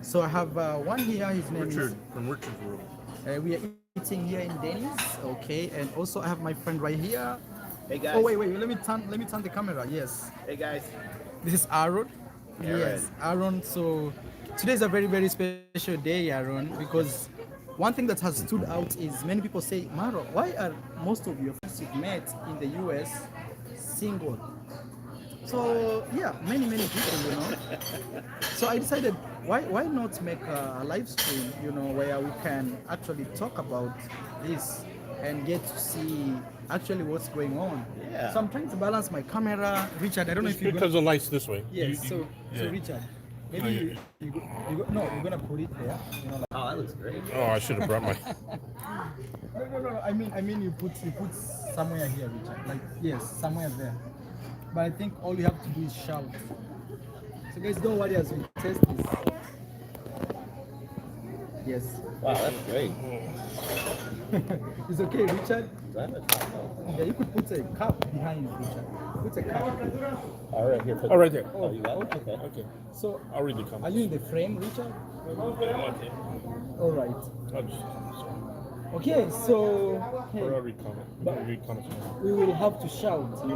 So I have one here. His name Richard from Richard's World. is. We are eating here in Denny's. Okay, and also I have my friend right here. Hey guys. Oh wait. Let me turn the camera. Yes. Hey guys. This is Aaron. Yes, Aaron. So today is a very, very special day, Aaron, because one thing that has stood out is many people say, Maro, why are most of your friends you've met in the US single? So yeah, many people, So I decided, why not make a live stream, where we can actually talk about this and get to see actually what's going on. Yeah. So I'm trying to balance my camera. Richard, I don't know if you're Because the light's this way. Yes. So yeah. Richard, maybe No, you're gonna put it there. Oh, that looks great. Oh, I should have brought my. No. I mean you put somewhere here, Richard. Like yes, somewhere there. But I think all you have to do is shout. So guys, don't worry as we test this. Yes. Wow, that's great. It's okay, Richard. Is that a taco? Yeah, you could put a cup behind it, Richard. Put a cup. All right, here. Oh, right there. Oh, you got it? Okay. Okay. So I'll read the are comments. you in the frame, Richard? All right. I'll just. Okay, so Or I'll read comments. I'll read comments. we will have to shout,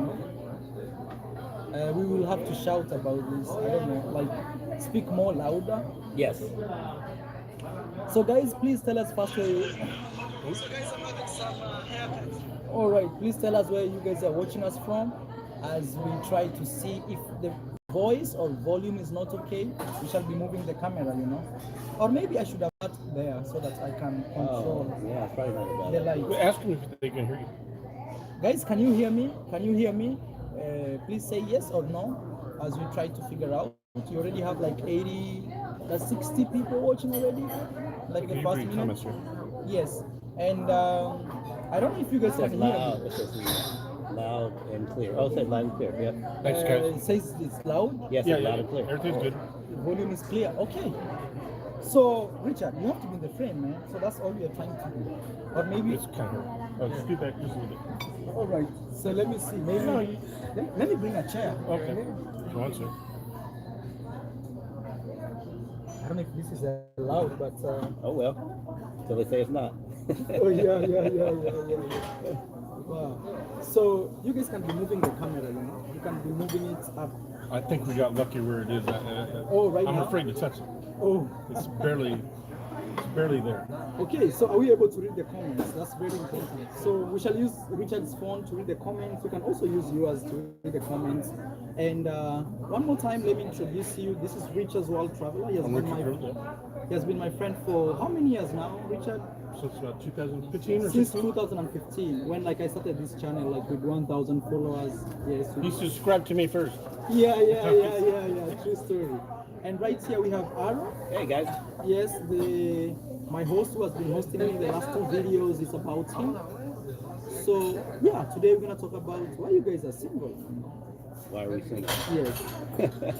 we will have to shout about this. I don't know, like speak more louder. Yes. So guys, please tell us first where you... All right, please tell us where you guys are watching us from, as we try to see if the voice or volume is not okay. We shall be moving the camera, or maybe I should have put there so that I can control Yeah, it's probably not the bad. light. Ask them if they can hear you. Guys, can you hear me? Can you hear me? Please say yes or no as we try to figure out. You already have like 60 people watching already. Like the You first read minute. comments here. Yes, and I don't know if you guys It can says hear loud. me. It says loud and clear. Oh, it says loud and clear. Yep. Thanks, guys. It says it's loud. Yes, Yeah, it's yeah. loud and clear. Everything's good. The volume is clear. Okay. So Richard, you have to be in the frame, man. So that's all we are trying to do. Or maybe. It's kind of. Oh, scoot back just a little bit. All right. So let me see. Maybe. Let me bring a chair. Okay. If you want to. I don't know if this is loud, but. Oh well. So they say it's not. Oh yeah. Wow. So you guys can be moving the camera, You can be moving it up. I think we got lucky where it is. Oh, right I'm now? afraid to touch it. Oh. It's barely there. Okay, so are we able to read the comments? That's very important. So we shall use Richard's phone to read the comments. We can also use yours to read the comments. And one more time, let me introduce you. This is Richard's World Traveler. He has been my friend for how many years now, Richard? So it's about 2015 or Since 16? 2015, when I started this channel like with 1,000 followers. Yes. He subscribed to me first. Yeah. True story. And right here we have Aaron. Hey guys. Yes, my host who has been hosting me the last 2 videos is about him. So yeah, today we're gonna talk about why you guys are single. Why are we single? Yes.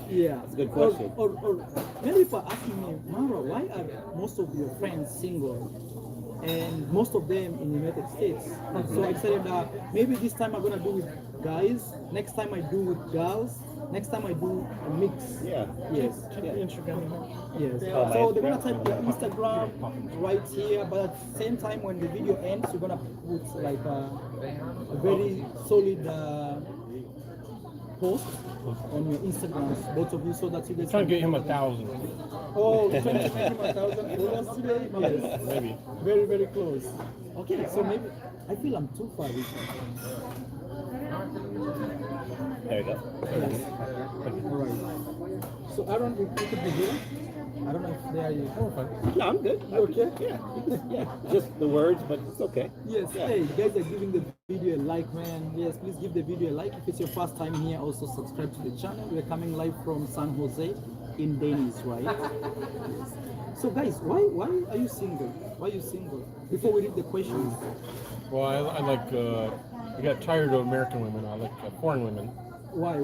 Yeah. That's a good question. Or many people are asking me, Mara, why are most of your friends single? And most of them in the United States. So I decided that maybe this time I'm gonna do with guys, next time I do with girls, next time I do a mix. Yeah. Yes. Instagram. Yes. Oh, my So they're gonna Instagram. type their Instagram right here, but at the same time when the video ends, you're gonna put like a very solid post on your Instagrams, both of you, so that you guys Trying to can get him 1,000. Oh, you're trying to make him 1,000 followers today? Yes. Maybe. Very, very close. Okay, so maybe I feel I'm too far. Richard. There you go. All right. So Aaron, you could be here. I don't know if there you. Oh, fine. No, I'm good. You okay? Yeah. Just the words, but it's okay. Yes. Yeah. Hey, you guys are giving the video a like, man. Yes, please give the video a like. If it's your first time here, also subscribe to the channel. We're coming live from San Jose in Denny's, right? Yes. So guys, why are you single? Why are you single? Before we read the questions. Well, I like. I got tired of American women. I like foreign women. Why?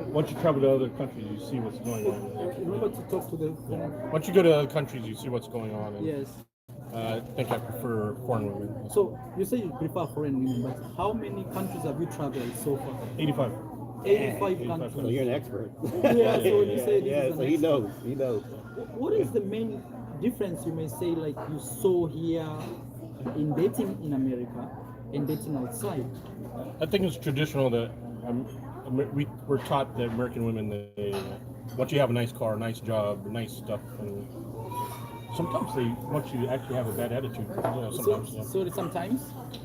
Once you travel to other countries, you see what's going on. Remember to talk to the Once you go to other countries, you see what's going on. And, Yes. I think I prefer foreign women. So you say you prefer foreign women, but how many countries have you traveled so far? 85. 85 85 So countries. you're an expert. Yeah, so when you say this yeah, is so an he expert. knows. He knows. What is the main difference you may say like you saw here in dating in America and dating outside? I think it's traditional that we're taught that American women, they once you have a nice car, nice job, nice stuff, and sometimes they want you to actually have a bad attitude. Sometimes, yeah. So sometimes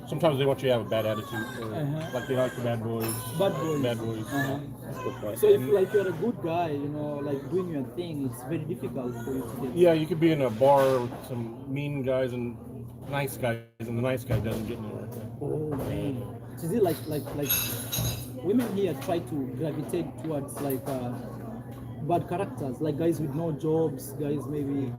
Sometimes they want you to have a bad attitude, or Uh-huh. like they like the bad boys. bad boys. Bad boys. Uh-huh. That's a good point. So if like you're a good guy, like doing your thing, it's very difficult for you to date. Yeah, you could be in a bar with some mean guys and nice guys, and the nice guy doesn't get anywhere. Oh man. So is it like women here try to gravitate towards like bad characters, like guys with no jobs, guys maybe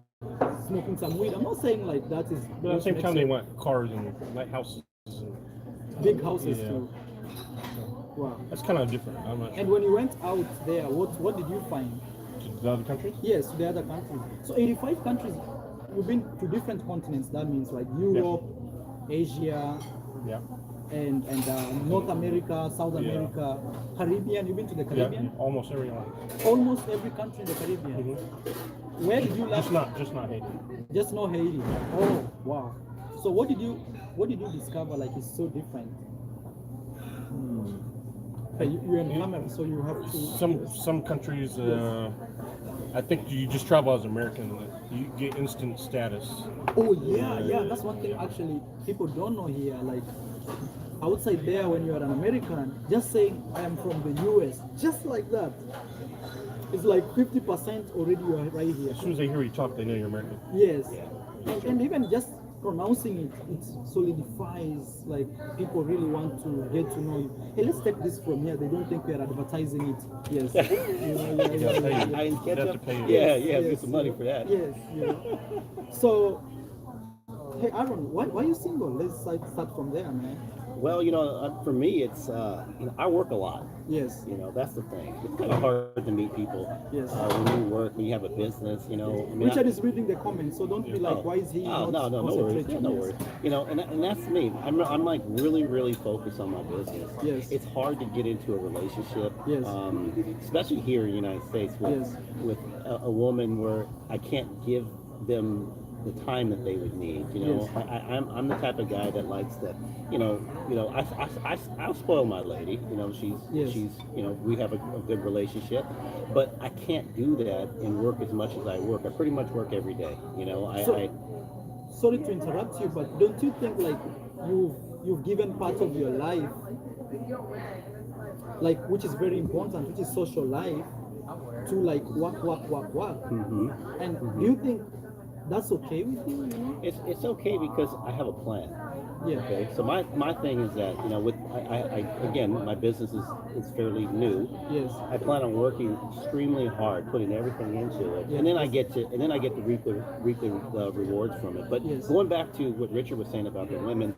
smoking some weed. I'm not saying like that is But at the same time, they want cars and nice houses. And big houses Yeah. too. Wow. that's kind of different. I'm not And sure. when you went out there, what did you find? To the other countries? Yes, to the other countries. So 85 countries. You've been to different continents. That means like Europe, Asia, Yeah. and North America, South Yeah. America, Caribbean. You've been to the Yeah, Caribbean. almost everyone. Almost every country in the Caribbean. Mhm. Where did you Just last? not Haiti. Just no Haiti. Oh wow. So what did you discover like is so different? You're in camera, so you have to. Some countries, I think you just travel as American, you get instant status. Oh yeah. That's one thing actually people don't know here. Like outside there, when you're an American, just saying I am from the US, just like that, it's like 50% already you are right here. As soon as they hear you talk, they know you're American. Yes, and even just pronouncing it solidifies like people really want to get to know you. Hey, let's take this from here. They don't think we are advertising it. Yes. I You catch have up. to pay. Yeah, Yes, get some money for that. Yes. So, hey Aaron, why are you single? Let's start from there, man. Well, for me, it's I work a lot. Yes. That's the thing. It's kind of hard to meet people. Yes. When you work, when you have a business, I mean, Richard is reading the comments, so don't be like, Oh. why is he Oh, not no worries. concentrating? No Yes. worries. And that's me. I'm like really focused on my business. Yes. It's hard to get into a relationship. Yes. Especially here in the United States Yes. with a woman where I can't give them the time that they would need. Yes. I'm the type of guy that likes that. I'll spoil my lady. Yes. She's we have a good relationship, but I can't do that and work as much as I work. I pretty much work every day. So- Sorry to interrupt you, but don't you think like you've given part of your life, like which is very important, which is social life, to like work. Mhm. And do you think that's okay with you? It's okay because I have a plan. Yeah. Okay, so my thing is that with I again my business is fairly new. Yes. I plan on working extremely hard, putting everything into it, Yeah. and then I get to reap the rewards from it. But Yes. going back to what Richard was saying about the women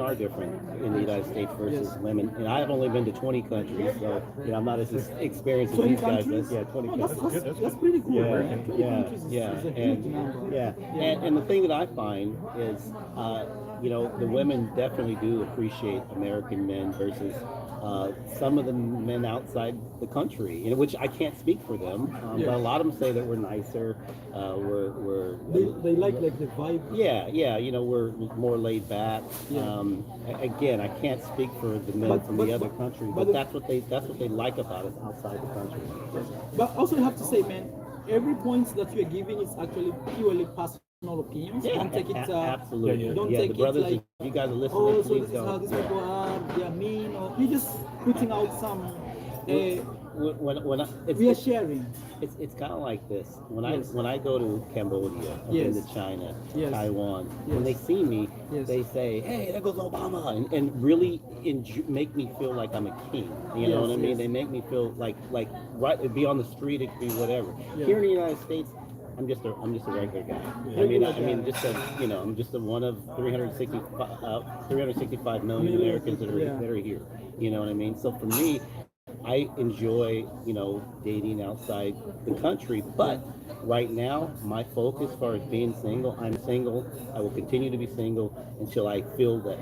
are different in the United States versus Yes. women, and I've only been to 20 countries, so I'm not as experienced as 20 these guys. countries? Yeah, 20 No, countries. that's pretty cool. Yeah, Man. 20 yeah, countries is yeah, a huge and number. yeah, and the thing that I find is, the women definitely do appreciate American men versus some of the men outside the country, which I can't speak for them, but a lot of them say that we're nicer, we're They like the vibe. we're more laid back. Yeah. Again, I can't speak for the men But- from but- the other countries, but but that's what they like about us outside the country. But also you have to say, man, every point that you're giving is actually purely personal opinions. Don't take it. Absolutely. Yeah. Don't Yeah, take the brothers, it like, if you guys are listening, oh, so please this is how don't. these Yeah. people are. They're mean, or you're just putting out some. When We are sharing. it's kind of like this. Yes. When I go to Cambodia, I've been Yes. to China, Yes. Taiwan. Yes. When they see me, Yes. they say, "Hey, there goes Obama," and really make me feel like I'm a king. You know Yes, what I mean? yes. They make me feel like right. It'd be on the street, it could be whatever. Yeah. Here in the United States, I'm just a regular guy. Regular I mean, guy. I'm just one of 365 million Americans that are Yeah. here. You know what I mean? So for me, I enjoy, dating outside the country, but right now, my focus as far as being single, I'm single. I will continue to be single until I feel that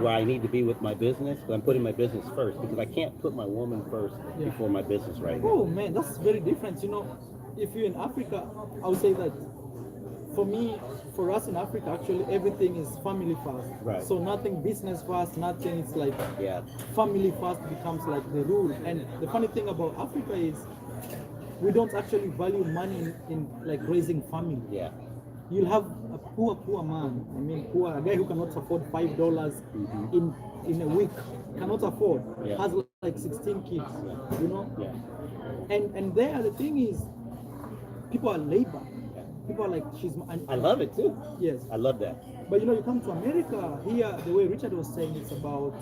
where I need to be with my business. But I'm putting my business first because I can't put my woman first Yeah. before my business right now. Oh man, that's very different. If you're in Africa, I would say that for me, for us in Africa, actually everything is family first. Right. So nothing business first, nothing. It's like Yeah, family first becomes like the rule. And the funny thing about Africa is we don't actually value money in like raising family. yeah, You'll have a poor man. I mean, poor, a guy who cannot afford $5 in a week, cannot afford, Yeah. has like 16 kids. You know, yeah. and there the thing is, people are labor. People are like I love it too. Yes. I love that. But you come to America, here, the way Richard was saying, it's about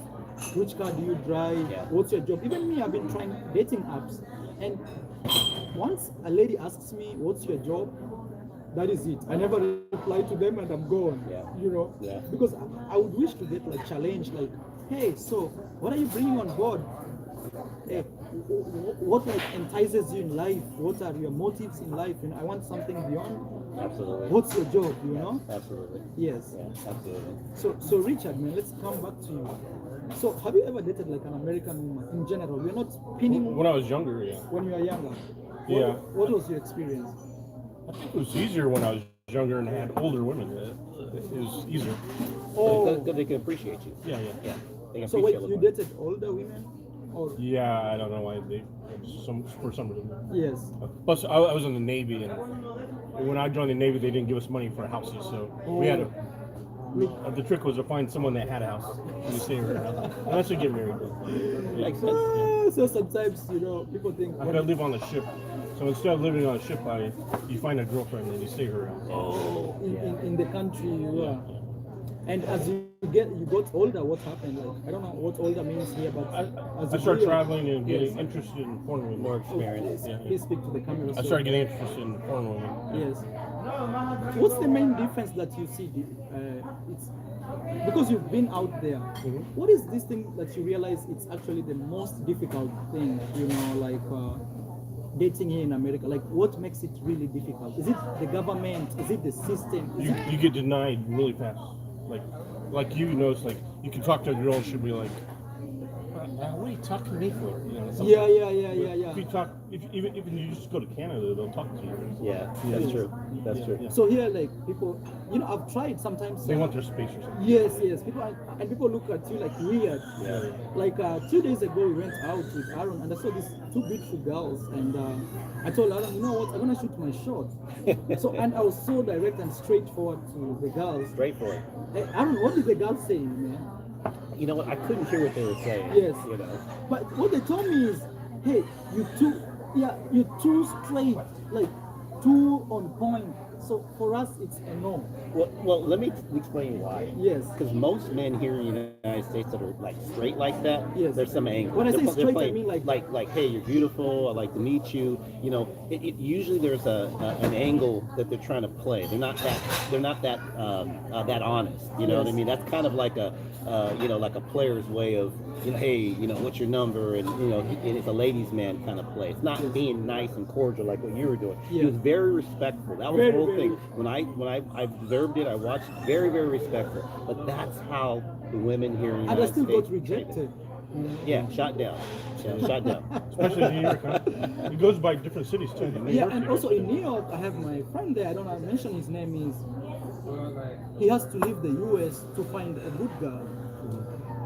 which car do you drive, Yeah. what's your job. Even me, I've been trying dating apps. And once a lady asks me, what's your job? That is it. I never reply to them and I'm gone. Yeah. Yeah. Because I would wish to get like challenged, like, hey, so what are you bringing on board? Hey, what like entices you in life? What are your motives in life? I want something beyond. Absolutely. What's your job? Absolutely. Yes. Yeah, absolutely. So Richard, man, let's come back to you. So have you ever dated like an American woman in general? We're not pinning When I was younger, yeah. when you were younger. Yeah. What was your experience? I think it was easier when I was younger and had older women. It was easier. Oh, Because they can appreciate you. Yeah, yeah. Yeah. They can so wait, appreciate you it. dated older women? Or Yeah, I don't know why for some reason. yes. Plus, I was in the Navy, and when I joined the Navy, they didn't give us money for houses, so we had to. The trick was to find someone that had a house and you stay in their house, unless you get married. Yeah. Makes sense. So sometimes people think I had to live on the ship, so instead of living on a ship, you find a girlfriend and you stay her house. oh in the country you are. Yeah. And as you got older, what happened? Like I don't know what older means here, but as I you started grew up- traveling and getting Yes. interested in foreign women. More experience. Yeah, Please speak to the camera. I started getting interested in foreign women. Yes. What's the main difference that you see? It's because you've been out there. What is this thing that you realize it's actually the most difficult thing? Like dating here in America. Like, what makes it really difficult? Is it the government? Is it the system? Is it You get denied really fast. Like it's like you can talk to a girl and she'll be like, "What are you talking to me for?" Something. Yeah. If you talk, even if you just go to Canada, they'll talk to you. Yeah, that's true. That's true. So here, like people, I've tried sometimes. They want their space or something. Yes. People look at you like weird. Yeah. Like 2 days ago, we went out with Aaron, and I saw these two beautiful girls, and I told Aaron, you know what, I'm gonna shoot my shot. And I was so direct and straightforward to the girls. Straightforward. Hey, Aaron, what did the girls say, man? You know what? I couldn't hear what they were saying. Yes. But But what they told me is, hey, you're too straight, like too on point. So for us, it's a no. well, let me explain why. Yes. Because most men here in the United States that are like straight like that, Yes. there's some angle. When I say They're straight, I playing, mean like, hey, you're beautiful. I'd like to meet you. It usually there's an angle that they're trying to play. They're not that that honest. You know what I Yes. mean? That's kind of like a like a player's way of hey, what's your number, and and it's a ladies' man kind of play. It's not being nice and cordial like what you were doing. He Yeah. was very respectful. That was Very, the whole very. thing. When I observed it, I watched it, very, very respectful. But that's how the women here in the And I United still States got rejected. Yeah, shot down. Yeah, shot down. Especially in New York. Huh? It goes by different cities too. In New Yeah, York, and it also goes in New York, I have my friend there. I don't know, I mention his name is. He has to leave the US to find a good girl.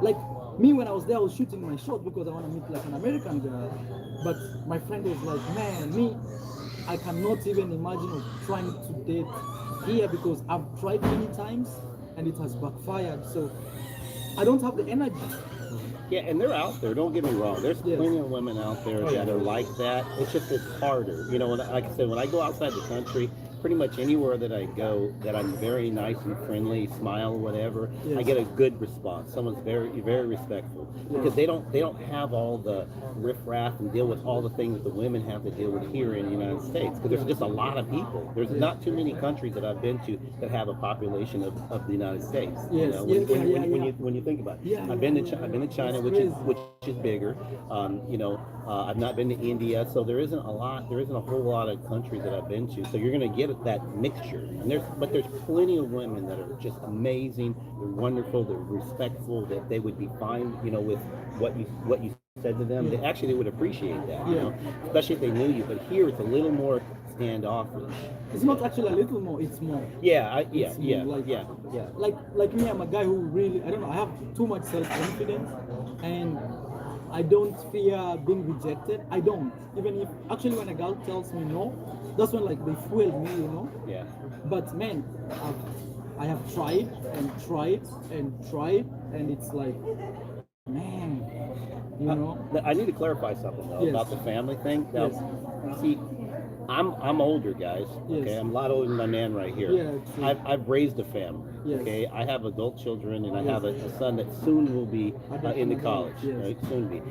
Like me, when I was there, I was shooting my shot because I want to meet like an American girl. But my friend was like, man, I cannot even imagine of trying to date here because I've tried many times and it has backfired. So I don't have the energy. Yeah, and they're out there. Don't get me wrong. There's Yes. plenty of women out there that are like that. It's just it's harder. Like I said, when I go outside the country, pretty much anywhere that I go, that I'm very nice and friendly, smile, whatever, I Yes. get a good response. Someone's very, very respectful because they don't have all the riffraff and deal with all the things that the women have to deal with here in the United States. Because there's just a lot of people. There's not too many countries that I've been to that have a population of the United States. You Yes. know, Yeah. when you think about it, Yeah, I've been yeah, I've been to China, It's which is bigger. You know, I've not been to India, so there isn't a whole lot of countries that I've been to. So you're going to get that mixture. And there's plenty of women that are just amazing. They're wonderful. They're respectful. That they would be fine, you know, with what you said to them. They would appreciate that, you know, especially if they knew you. But here it's a little more standoffish. It's not actually a little more, it's more. Yeah. Like me, I'm a guy who really, I don't know, I have too much self-confidence, and I don't fear being rejected. I don't. Even if, actually, when a girl tells me no, that's when like they fuel me, you know. Yeah. But man, I have tried and tried and tried, and it's like, man, you know. I need to clarify something though about the family thing. Now, see, I'm older, guys. Okay, Yes. I'm a lot older than my man right here. Yeah, true. I've raised a family. Yes. Okay, I have adult children, and I have a son that soon will be into college. Yes. Right, soon be.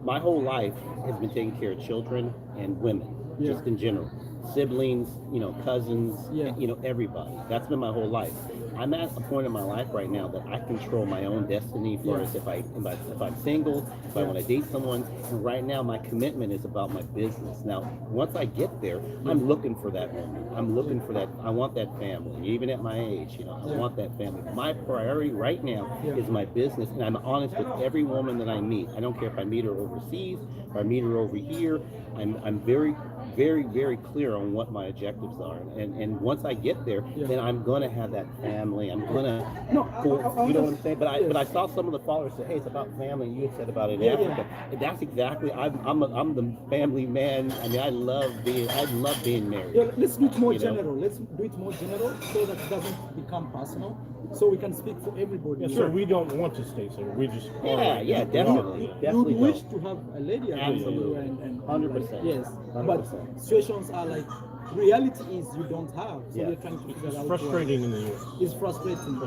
My whole life has been taking care of children and women, just in general. Siblings, you know, cousins, you know, everybody. That's been my whole life. I'm at a point in my life right now that I control my own destiny as far as if I'm single, if I want to date someone. And right now my commitment is about my business. Now, once I get there, I'm looking for that woman. I'm looking for that. I want that family. Even at my age, you know, I want that family. My priority right now is my business, and I'm honest with every woman that I meet. I don't care if I meet her overseas or I meet her over here. I'm very, very, very clear on what my objectives are, and once I get there, then I'm gonna have that family. I'm gonna, you know what I'm saying. But I saw some of the followers say, "Hey, it's about family." And you had said about it in Africa, and that's exactly. I'm the family man. I mean, I love being married. Yeah, let's do it more general. Let's do it more general so that it doesn't become personal. So we can speak for everybody. Yeah, sir, we don't want to stay single. We just Definitely. You would wish to have a lady around you Absolutely. and 100%. yes, 100%. but situations are like, reality is you don't have, so Yeah. we're trying to figure It's out. frustrating in the U.S. It's frustrating.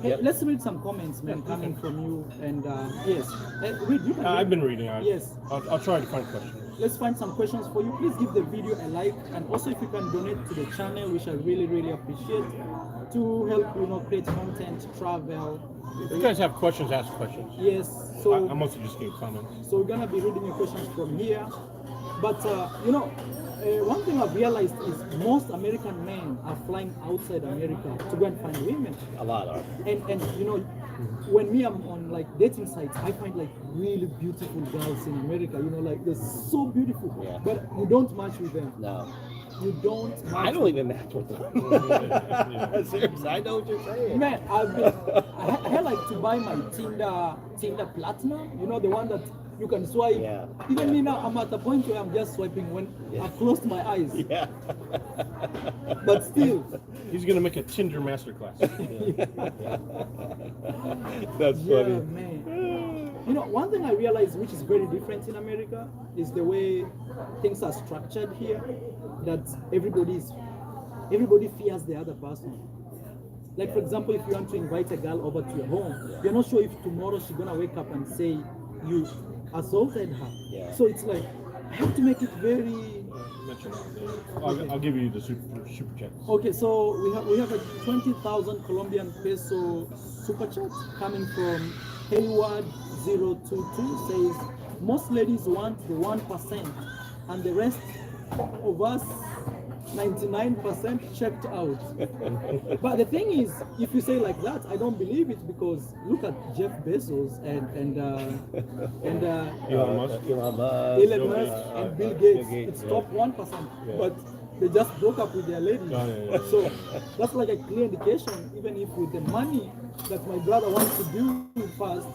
Hey, let's read some comments, man, coming from you. And yes, read. You can read. I've been reading. Yes. I'll try to find questions. Let's find some questions for you. Please give the video a like, and also if you can donate to the channel, which I really, really appreciate, to help, you know, create content, travel. If you guys have questions, ask questions. Yes. So I'm mostly just getting comments. So we're gonna be reading your questions from here. But you know, one thing I've realized is most American men are flying outside America to go and find women. A lot are. And you know, when me I'm on like dating sites, I find like really beautiful girls in America. You know, like they're so beautiful. Yeah. But you don't match with them. No. You don't match. I don't even match with them. Seriously, I know what you're saying. Man, I had like to buy my Tinder Platinum. You know, the one that you can swipe. Yeah. Even me now, I'm at the point where I'm just swiping when I closed my eyes. Yeah. But still. He's gonna make a Tinder masterclass. That's Yeah, funny. man. You know, one thing I realized which is very different in America is the way things are structured here. That everybody fears the other person. Like for example, if you want to invite a girl over to your home, you're not sure if tomorrow she's gonna wake up and say you assaulted her. Yeah. So it's like I have to make it very. Mention that. I'll give you the super chats. Okay, so we have a 20,000 Colombian peso super chat coming from Hayward022 says most ladies want the 1% and the rest of us 99% checked out. But the thing is, if you say like that, I don't believe it because look at Jeff Bezos and Elon Musk. Elon Musk and Bill Gates. It's top 1%, but they just broke up with their ladies. So that's like a clear indication. Even if with the money that my brother wants to do fast,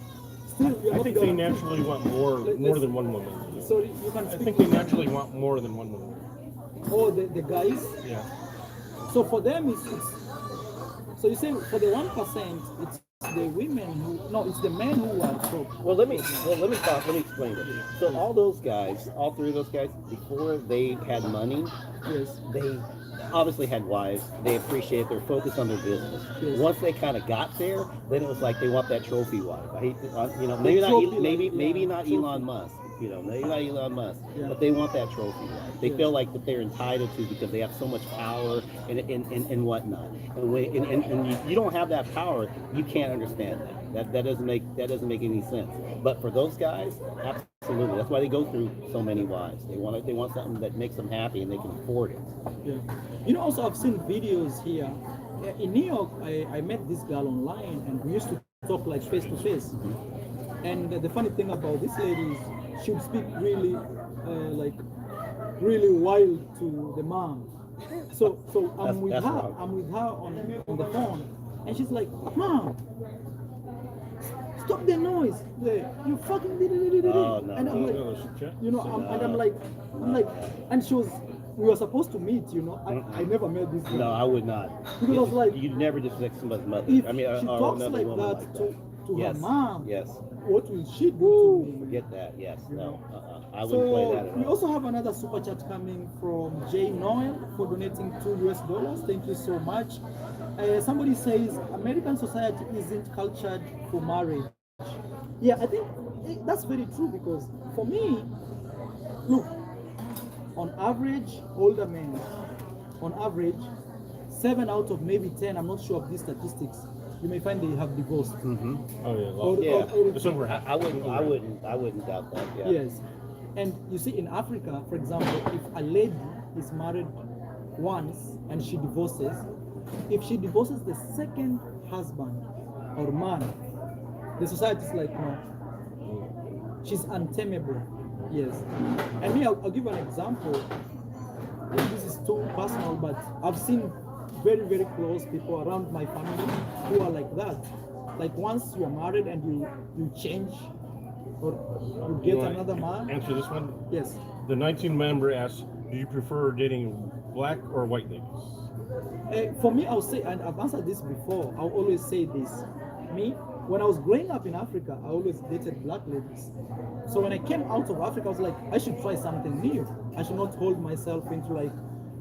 still we're I not think they going to- naturally want more than one woman. So you can I speak think they naturally want more than one woman. Oh, the guys. Yeah. So for them, it's so you say for the 1%, it's the women who it's the men who are top. Well, let me explain it. So all those guys, all three of those guys, before they had money, Yes. obviously had wives. They appreciate. They're focused on their business. Yes. Once they kind of got there, then it was like they want that trophy wife. I hate, you know, maybe trophy not, maybe wife, maybe yeah, not trophy. Elon Musk. You know, maybe not Elon Musk, Yeah. but they want that trophy wife. They Yes. feel like that they're entitled to because they have so much power and whatnot. And when and you don't have that power, you can't understand that. That doesn't make any sense. But for those guys, absolutely. That's why they go through so many wives. They want something that makes them happy and they can afford it. Yeah. You know, also I've seen videos here. In New York, I met this girl online and we used to talk like face to face. And the funny thing about this lady is she would speak really, like, really wild to the mom. So I'm with That's her. wrong. I'm with her on the phone, and she's like, "Mom, stop the noise! You fucking did it!" Oh, no, And I'm no. like, No, it's a chat. you know, and I'm like, and she was. We were supposed to meet, you know. I never met this girl. No, I would not. Because I was like, you'd never disrespect somebody's mother. if I mean, she or talks another like woman that like to that. her Yes. mom, Yes. what will she do to me? Forget that. Yes. No. I wouldn't So play that at we all. also have another super chat coming from Jay Noel for donating $2. Thank you so much. Somebody says American society isn't cultured for marriage. Yeah, I think that's very true because for me, look, on average, older men, on average, 7 out of maybe 10, I'm not sure of these statistics, you may find they have divorced. Oh yeah. Yeah. It's over half. I wouldn't doubt that. Yeah. Yes. And you see, in Africa, for example, if a lady is married once and she divorces, if she divorces the second husband or man, the society is like, no, she's untamable. Yes. And me, I'll give an example. This is too personal, but I've seen very, very close people around my family who are like that. Like once you are married and you change or you get You wanna another man. Answer this one. Yes. The 19 member asks, do you prefer dating black or white ladies? For me, I'll say, and I've answered this before, I'll always say this. Me, when I was growing up in Africa, I always dated black ladies. So when I came out of Africa, I was like, I should try something new. I should not hold myself into like,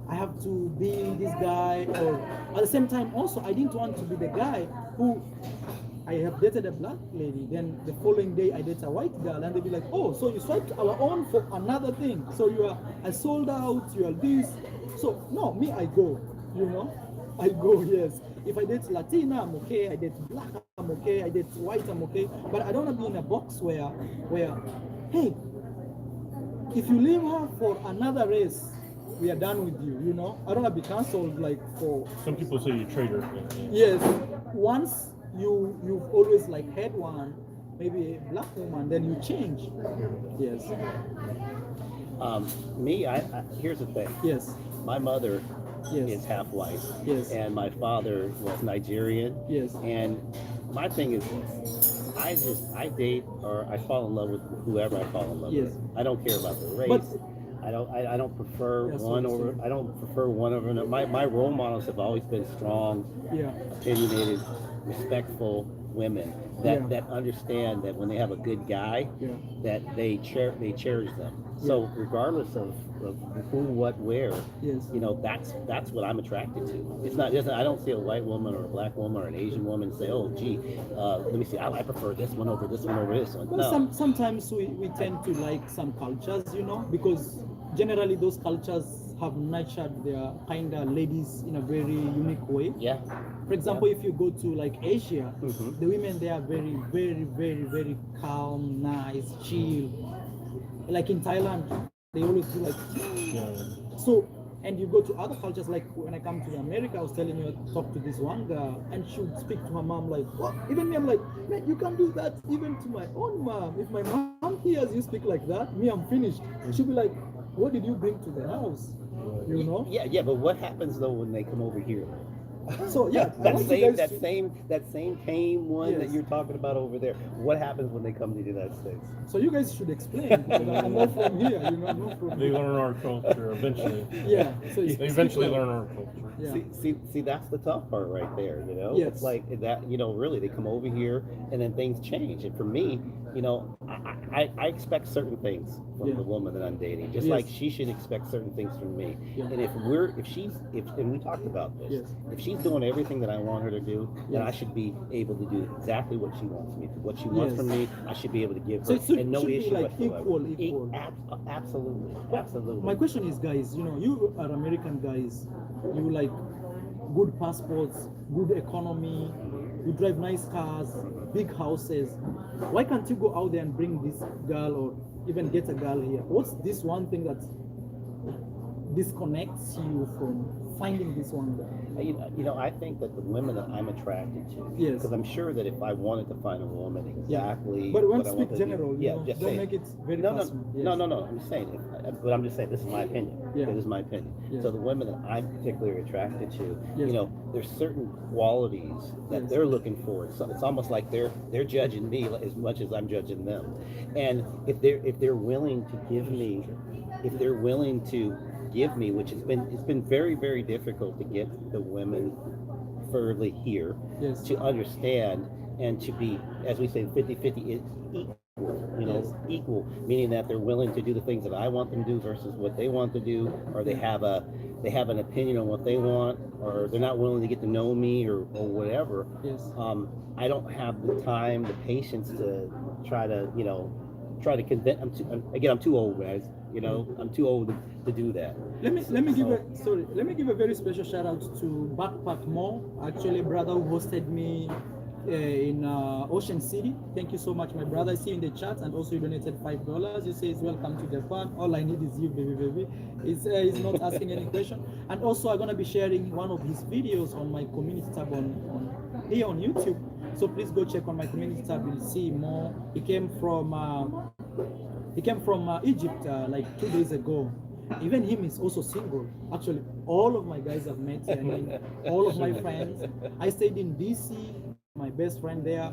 I have to be this guy. Or at the same time, also, I didn't want to be the guy who I have dated a black lady, then the following day I date a white girl, and they'll be like, oh, so you swiped our own for another thing. So you are, I sold out, you are this. So no, me, I go, you know, I go, yes. If I date Latina, I'm okay. I date black, I'm okay. I date white, I'm okay. But I don't want to be in a box where, hey, if you leave her for another race, we are done with you, you know. I don't want to be cancelled like for. Some people say you traitor. Yes, once you've always like had one, maybe a black woman, then you change. Yes. Me, here's the thing. Yes. My mother Yes. is half white. Yes. And my father was Nigerian. Yes. And my thing is I date or I fall in love with whoever I fall in love Yes. with. I don't care about the race. But- I don't prefer That's one what I'm over. saying. I don't prefer one over another. My role models have always been strong, Yeah. opinionated, respectful women that Yeah. that understand that when they have a good guy, Yeah. that they cherish them. So regardless of who, what, where, Yes. you know, that's what I'm attracted to. It's not just I don't see a white woman or a black woman or an Asian woman and say, oh gee, let me see, I prefer this one over this one over this one. Well, No. sometimes we tend to like some cultures, you know, because generally those cultures have nurtured their kind of ladies in a very unique way. Yeah. For example, if you go to like Asia, Mhm. the women there are very, very, very, very calm, nice, chill. Like in Thailand, they always do like. Yeah. So, and you go to other cultures, like when I come to America, I was telling you, I talked to this one girl, and she would speak to her mom like, what? Even me, I'm like, man, you can't do that even to my own mom. If my mom hears you speak like that, me, I'm finished. She'll be like, what did you bring to the house? You know? Yeah, but what happens though when they come over here? So yeah, I want you guys to- that same tame one that Yes. you're talking about over there. What happens when they come to the United States? So you guys should explain. Because I'm not from here, you know, I'm not from They here. learn our culture eventually. Yeah. So They eventually learn our culture. Yeah. See, that's the tough part right there. You know, Yes. it's like that. You know, really, they come over here and then things change. And for me, you know, I expect certain things from Yeah. the woman that I'm dating, just Yes. like she should expect certain things from me. Yeah. And and we talked about this, Yes. if she's doing everything that I want her to do, then I Yes. should be able to do exactly what she wants me to. What she wants Yes. from me, I should be able to give So her, it should, and no should be issue like whatsoever. equal. Absolutely, But absolutely. my question is, guys, you know, you are American guys. You like good passports, good economy. You drive nice cars, big houses. Why can't you go out there and bring this girl or even get a girl here? What's this one thing that disconnects you from finding this one girl? You know, I think that the women that I'm attracted to, Yes. because I'm sure that if I wanted to find a woman exactly But we want what to I want speak to do, general, you know, just don't saying. make it very No, no, personal. Yes. no. I'm just saying, but I'm just saying this is my opinion. Yeah. Okay, this is my opinion. Yeah. So the women that I'm particularly attracted to, Yes. you know, there's certain qualities that Yes. they're looking for. So it's almost like they're judging me as much as I'm judging them. And if they're willing to give me, if they're willing to give me, which it's been very, very difficult to get the women further here Yes. to understand and to be, as we say, 50-50 is equal, you know, Yes. equal, meaning that they're willing to do the things that I want them to do versus what they want to do, or they have an opinion on what they want, or they're not willing to get to know me or whatever. Yes. I don't have the time, the patience to try to, you know, convince. I'm too old, guys. You know, I'm too old to do that. Let me give a very special shout out to Backpack Mall. Actually, brother who hosted me in Ocean City. Thank you so much, my brother. I see you in the chat, and also you donated $5. You say it's welcome to Japan. All I need is you, baby. He's not asking any question. And also, I'm gonna be sharing one of his videos on my community tab on here on YouTube. So please go check on my community tab. You'll see more. He came from Egypt like 2 days ago. Even him is also single. Actually, all of my guys I've met, I mean, all of my friends. I stayed in DC. My best friend there,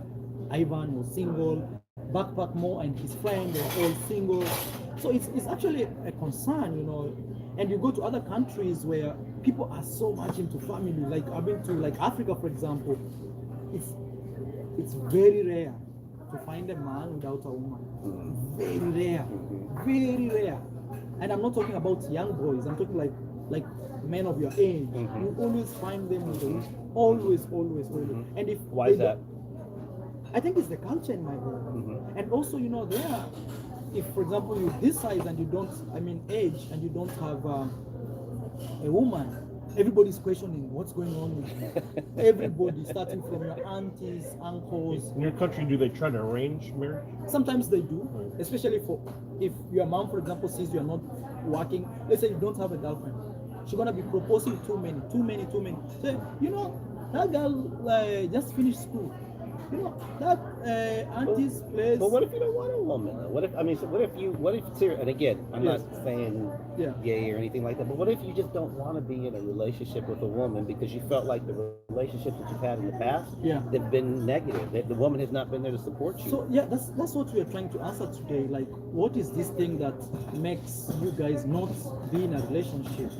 Ivan, was single. Backpack Mo and his friend, they're all single. So it's actually a concern, you know. And you go to other countries where people are so much into family. Like I've been to like Africa, for example. It's very rare to find a man without a woman. Very rare. And I'm not talking about young boys. I'm talking like men of your age. You always find them with a woman. Always. And if Why is that? I think it's the culture in my home. And also, you know, there, if for example you this size and you don't, age, and you don't have a woman, everybody's questioning what's going on with you. Everybody, starting from your aunties, uncles. In your country, do they try to arrange marriage? Sometimes they do, especially if your mom, for example, sees you're not working. Let's say you don't have a girlfriend, she's gonna be proposing too many. So, you know, that girl just finished school. You know, that auntie's place. But what if you don't want a woman? What if and again, I'm Yes. not saying Yeah. gay or anything like that, but what if you just don't want to be in a relationship with a woman because you felt like the relationships that you've had in the past have been negative, that the woman has not been there to support you? So yeah, that's what we are trying to answer today. Like, what is this thing that makes you guys not be in a relationship?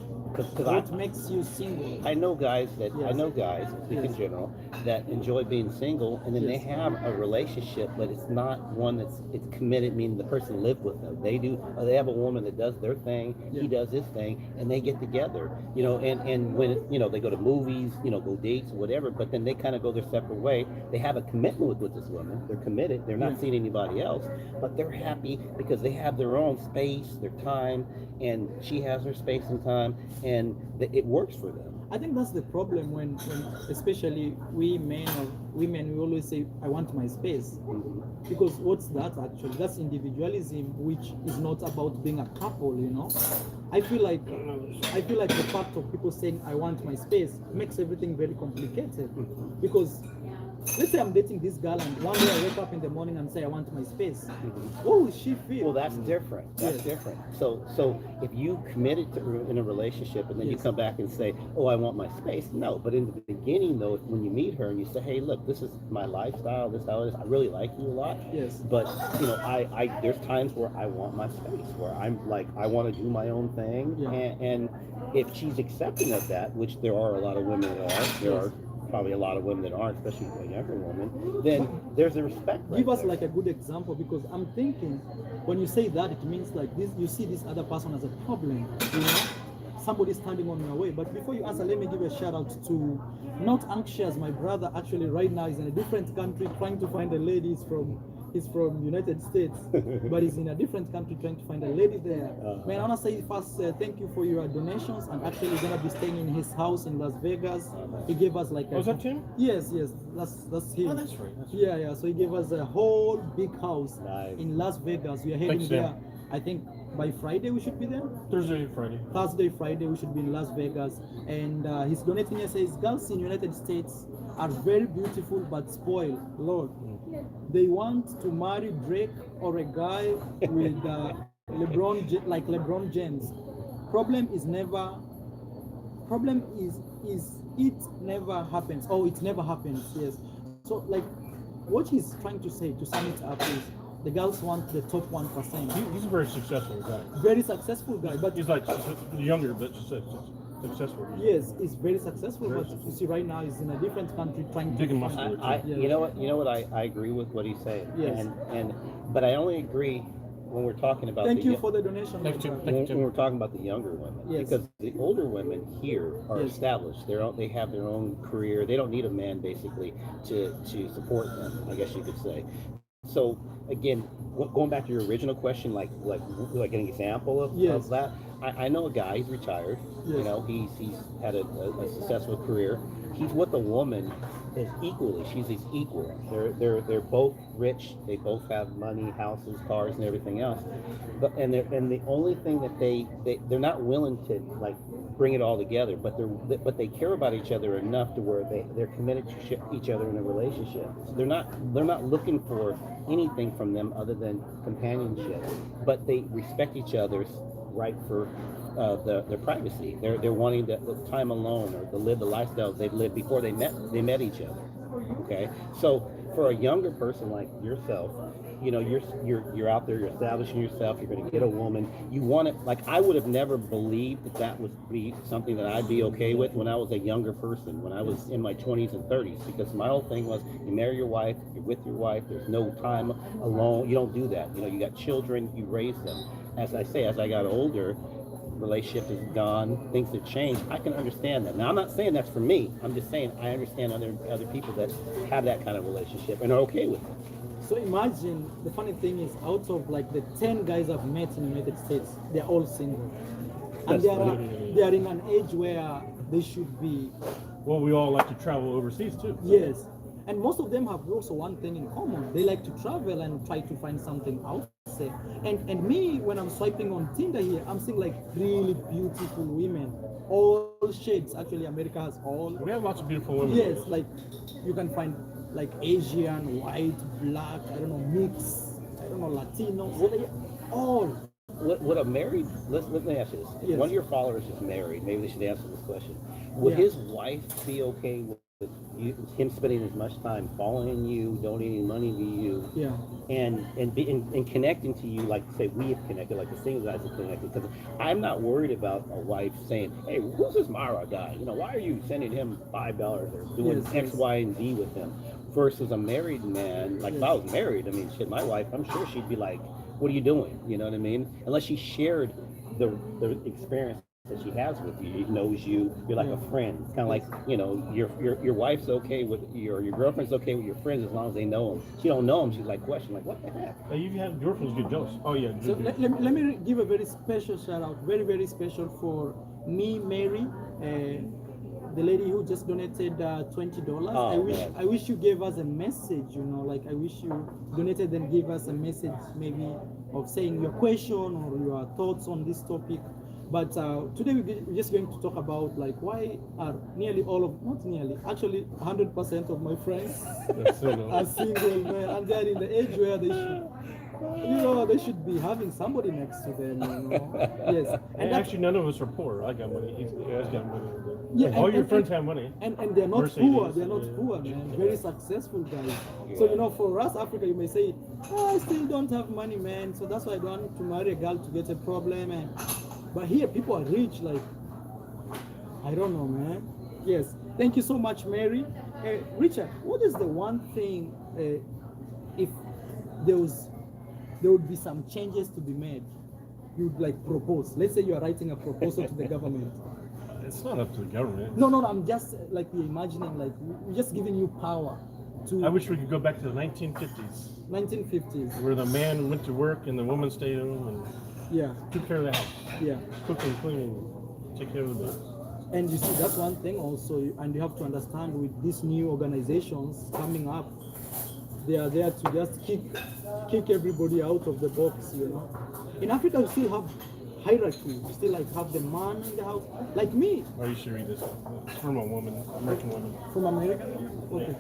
What makes you single? I know guys, speak in Yes. general, that enjoy being single, and then Yes. they have a relationship, but it's not one it's committed, meaning the person live with them. They have a woman that does their thing, he does his thing, and they get together, you know, and when, you know, they go to movies, you know, go dates, whatever, but then they kind of go their separate way. They have a commitment with this woman. They're committed. They're not seeing anybody else, but they're happy because they have their own space, their time, and she has her space and time, and it works for them. I think that's the problem when especially we men or women, we always say, I want my space. Because what's that actually? That's individualism, which is not about being a couple, you know. I feel like the fact of people saying I want my space makes everything very complicated. Because let's say I'm dating this girl and one day I wake up in the morning and say I want my space. What will she feel? Well, that's different. That's different. So if you committed to in a relationship and then you come back and say, oh, I want my space. No, but in the beginning though, when you meet her and you say, hey, look, this is my lifestyle, this is how it is. I really like you a lot. Yes. But you know, I there's times where I want my space, where I'm like, I want to do my own thing. Yeah. And if she's accepting of that, which there are a lot of women that are, there are probably a lot of women that aren't, especially a younger woman, then there's a respect. Right Give us there. like a good example, because I'm thinking when you say that, it means like this, you see this other person as a problem, you know, somebody standing on your way. But before you answer, let me give a shout out to Not Anxious. My brother actually right now is in a different country trying to find a lady. He's from United States, but he's in a different country trying to find a lady there. Man, I wanna say first, thank you for your donations. I'm actually gonna be staying in his house in Las Vegas. He gave us like Was that Tim? Yes, that's him. Oh, that's right. Yeah. So he gave us a whole big house Nice. in Las Vegas. We are heading Thanks, there. Sam. I think by Friday we should be there. Thursday, Friday. Thursday, Friday, we should be in Las Vegas. And he's donating here, says girls in United States are very beautiful but spoiled. Lord, they want to marry Drake or a guy with like LeBron James. Problem is it never happens. Oh, it never happens. Yes. So like, what he's trying to say, to sum it up, is the girls want the top 1%. He's a very successful guy. Very successful guy, but He's like younger, but successful. yes, he's very successful. But you see, right now he's in a different country trying to. Digging muscle. I Yeah. you know what I agree with what he's saying. Yes. And but I only agree when we're talking about Thank the, you for the donation. Thank you. when we're talking about the younger women, Yes. because the older women here are Yes. established. They have their own career. They don't need a man basically to support them, I guess you could say. So again, going back to your original question, like an example of, Yes. of that, I know a guy. He's retired. You Yes. know, he's had a successful career. He's with a woman is equally. She's his equal. They're both rich. They both have money, houses, cars, and everything else. But and the only thing that they're not willing to like bring it all together, but they care about each other enough to where they're committed to each other in a relationship. They're not looking for anything from them other than companionship, but they respect each other's right for their privacy. They're wanting the time alone or to live the lifestyle they've lived before they met each other. Okay, so for a younger person like yourself, you know, you're out there, you're establishing yourself, you're going to get a woman. You want it. Like, I would have never believed that would be something that I'd be okay with when I was a younger person, when I was in my 20s and 30s, because my whole thing was, you marry your wife, you're with your wife, there's no time alone. You don't do that. You know, you got children, you raise them. As I say, as I got older, relationship is gone, things have changed. I can understand that. Now, I'm not saying that's for me. I'm just saying I understand other people that have that kind of relationship and are okay with it. So imagine, the funny thing is, out of like the 10 guys I've met in the United States, they're all single. And That's they are in an age where they should be. Well, we all like to travel overseas too. Yes. And most of them have also one thing in common. They like to travel and try to find something out there. And me, when I'm swiping on Tinder here, I'm seeing like really beautiful women. All shades. Actually, America has all. We have lots of beautiful women. Yes, like you can find like Asian, white, black, I don't know, mix, I don't know, Latino, all. Would a married, let me ask you this. If Yes. one of your followers is married, maybe they should answer this question. Would Yeah. his wife be okay with him spending as much time following you, donating money to you, Yeah. and connecting to you like, say, we have connected, like the single guys have connected? Because I'm not worried about a wife saying, hey, who's this Mara guy? You know, why are you sending him $5 or doing Yes, X, yes. Y, and Z with him? Versus a married man, like if I was married, I mean, shit, my wife, I'm sure she'd be like, what are you doing? You know what I mean? Unless she shared the experience that she has with you, knows you, you're like a friend. It's kind of like, you know, your wife's okay with your girlfriend's okay with your friends as long as they know them. She don't know them, she's like question, like, what the heck? Hey, you have girlfriends get jealous. Oh yeah. So let me give a very special shout out, very, very special for me, Mary, the lady who just donated $20. Oh, I wish you gave us a message, you know, like I wish you donated and gave us a message maybe of saying your question or your thoughts on this topic. But today we're just going to talk about like why are nearly all of, not nearly, actually 100% of my friends are single, man, and they're in the age where they should, you know, they should be having somebody next to them, you know. Yes. And actually, none of us are poor. I got money. He's got money. Yeah, All and- your and- friends have money. And they're not Mercedes, poor, they're not yeah. poor, man. Very successful guys. So, you know, for us, Africa, you may say, oh, I still don't have money, man. So that's why I don't want to marry a girl to get a problem. But here, people are rich, like, I don't know, man. Yes. Thank you so much, Mary. Richard, what is the one thing if there would be some changes to be made, you'd like propose? Let's say you are writing a proposal to the government. It's not up to the government. No, I'm just like you're imagining, like we're just giving you power to. I wish we could go back to the 1950s, 1950s. where the man went to work and the woman stayed home and Yeah, took care of the house, yeah. cooking, cleaning, take care of the bills. And you see, that's one thing also, and you have to understand with these new organizations coming up, they are there to just kick everybody out of the box, you know. In Africa, we still have hierarchy. We still like have the man in the house, like me. Oh, you should read this. It's from a woman, American woman. From America? Okay.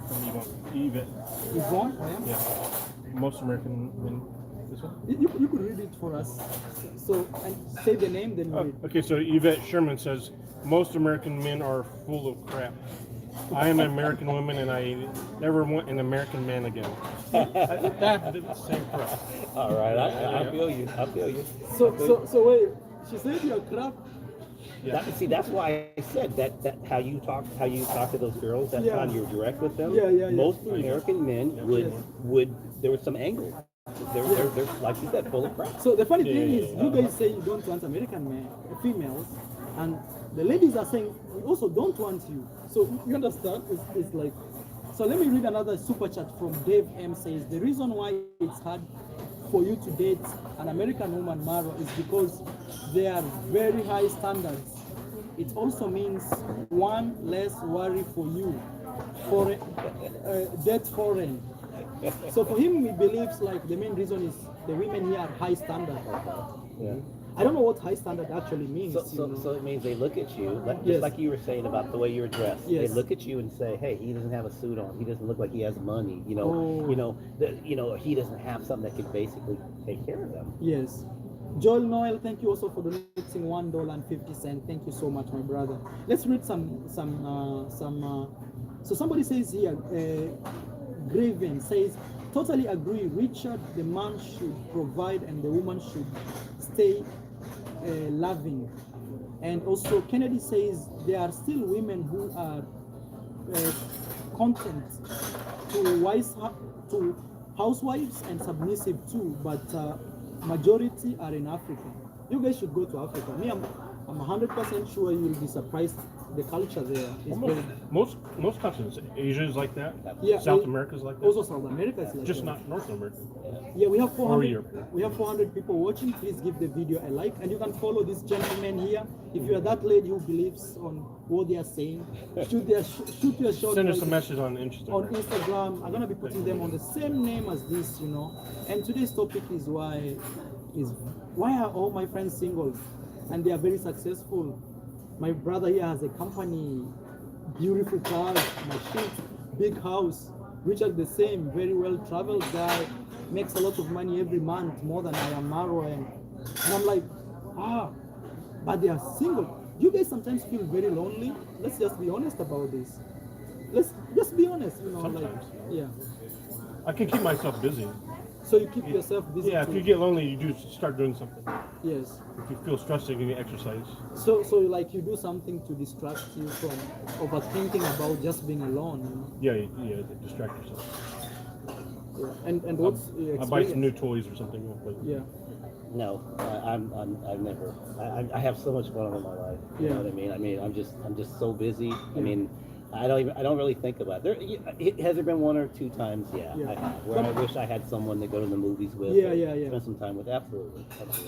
From Yvette. Yvonne, I am? Yeah. Most American women. This one? You could read it for us. So, and say the name, then read. Okay, so Yvette Sherman says, most American men are full of crap. I am an American woman and I never want an American man again. That did the same crap. All right, I feel you. I feel you. So wait, she said you're crap. Yeah. See, that's why I said that how you talk to those girls. That Yeah. time you were direct with them. Yeah. Most American men Yes. would there was some angle. They're like you said, full of crap. So the funny thing Yeah. is, you guys say you don't want American men, females, and the ladies are saying we also don't want you. So you understand? It's like. So let me read another super chat from Dave M. Says the reason why it's hard for you to date an American woman, Maro, is because they are very high standards. It also means one less worry for you, for date foreign. So for him, he believes like the main reason is the women here are high standard. Yeah. I don't know what high standard actually means. So it means they look at you, just Yes. like you were saying about the way you're dressed. Yes. They look at you and say, "Hey, he doesn't have a suit on. He doesn't look like he has money. Oh. He doesn't have something that could basically take care of them." Yes. Joel Noel, thank you also for donating $1.50. Thank you so much, my brother. Let's read some. So somebody says here, Graven says, totally agree. Richard, the man should provide and the woman should stay loving. And also Kennedy says there are still women who are content to housewives and submissive too, but majority are in Africa. You guys should go to Africa. Me, I'm 100% sure you will be surprised. The culture there is very. Most continents, Asia is like that. Yeah, South America is like that. Also South America is like Just that. not North America. Yeah, we have 400. Europe. We have 400 people watching. Please give the video a like, and you can follow this gentleman here. If you are that lady who believes on what they are saying, shoot your shot. Send us a message on Instagram. On Instagram, I'm gonna be putting them on the same name as this, you know. And today's topic is why are all my friends single, and they are very successful. My brother here has a company, beautiful cars, machines, big house. Richard the same, very well traveled guy, makes a lot of money every month, more than I am Maro. And I'm like, but they are single. You guys sometimes feel very lonely. Let's just be honest about this. Let's just be honest, you know. Sometimes. Like, yeah. I can keep myself busy. So you keep yourself busy. Yeah, too. if you get lonely, you do start doing something. Yes. If you feel stressed, you can exercise. So like you do something to distract you from overthinking about just being alone. You know? Yeah, distract yourself. Yeah. And what's your I buy some new experience? toys or something. Yeah. No, I've never. I have so much fun in my life. You know what I mean? I'm just so busy. I mean, I don't really think about it. Has there been one or two times? Yeah. I have, where I wish I had someone to go to the movies with. Yeah. Spend some time with. Absolutely.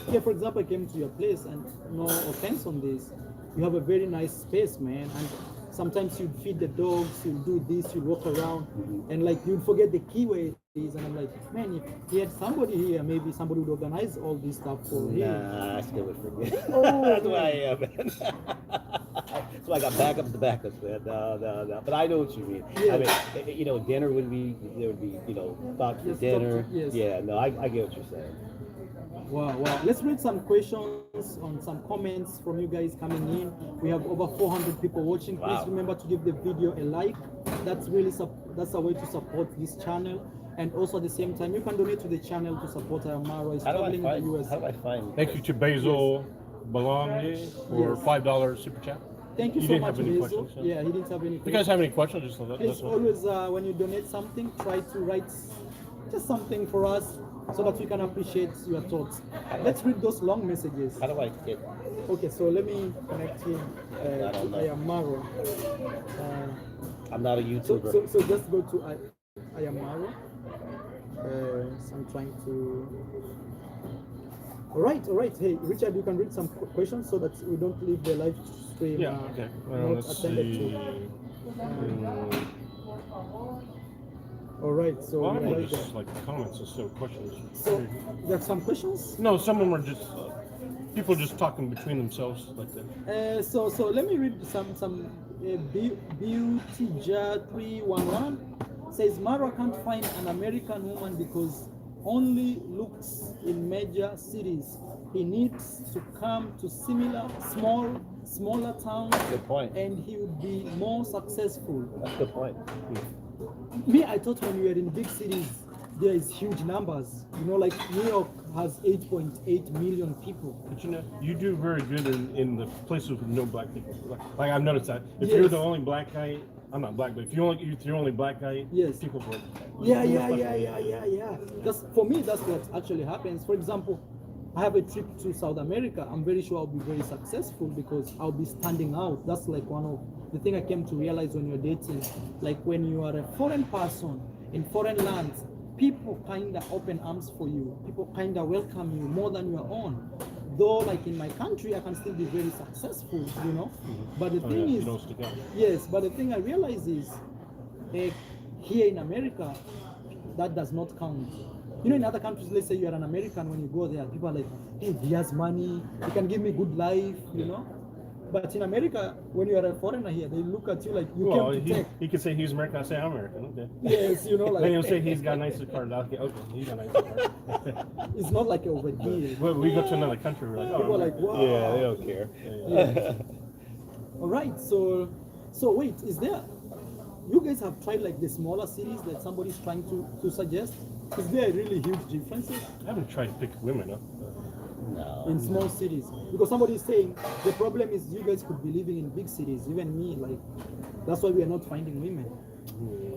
Yeah, for example, I came to your place, and no offense on this, you have a very nice space, man. And sometimes you'd feed the dogs, you'll do this, you'll walk around, and like you'd forget the key where it is. And I'm like, man, if he had somebody here, maybe somebody would organize all this stuff for him. Nah, I still would forget. Oh, That's who I am, man. So I got backups, man. No. But I know what you mean. Yeah. I mean, dinner would be, thoughts for Yes, dinner. yes. Yeah, no, I get what you're saying. Wow. Let's read some questions on some comments from you guys coming in. We have over 400 people watching. Please remember to give the video a like. That's a way to support this channel. And also at the same time, you can donate to the channel to support Maro. He's traveling in the US. How do I find? Thank you to Basil Bologna for $5 super chat. Thank you You so didn't much, have any Hazel. questions, huh? Yeah, he didn't have any If you guys questions. have any questions, just let Please us know. always, when you donate something, try to write just something for us so that we can appreciate your thoughts. Let's read those long messages. How do I get? Okay, so let me connect him. I don't know. I am Maro. I'm not a So, YouTuber. so just go to I am Maro. So I'm trying to. All right. Hey, Richard, you can read some questions so that we don't leave the live stream Yeah, okay. not Let's attended see. to. All right, so Well, I we don't are know, right just there. like comments instead of questions. So you have some questions. No, some of them are just people just talking between themselves like that. So let me read some Beauty Jar 311 says Mara can't find an American woman because only looks in major cities. He needs to come to smaller towns, Good point. and he would be more successful. That's a good point. Me, I thought when we were in big cities, there is huge numbers. You know, like New York has 8.8 million people. But you know, you do very good in the places with no black people. Like I've noticed that. If you're the only black guy, I'm not black, but if you're only black guy, Yes. people vote. Yeah. That's for me. That's what actually happens. For example, I have a trip to South America. I'm very sure I'll be very successful because I'll be standing out. That's like one of the thing I came to realize when you're dating. Like when you are a foreign person in foreign lands, people kinda open arms for you. People kinda welcome you more than your own. Though, like in my country, I can still be very successful, you know. But the thing You is, don't stick out. yes. But the thing I realize is, here in America, that does not count. You know, in other countries, let's say you're an American, when you go there, people are like, hey, he has money, he can give me good life, you know. But in America, when you are a foreigner here, they look at you like you Well, came to take. he could say he's American. I say I'm American. Okay. Yes, you know, like Then he'll say he's got a nicer car. Okay, he's got a nicer car. it's not like over here. But we go to another country, we're like, oh, People are like, wow. Yeah, they don't care. Yeah. All right, so wait, is there? You guys have tried like the smaller cities that somebody's trying to suggest? Is there really huge differences I haven't tried to pick women up. No. in small cities? Because somebody is saying the problem is you guys could be living in big cities, even me, like that's why we are not finding women.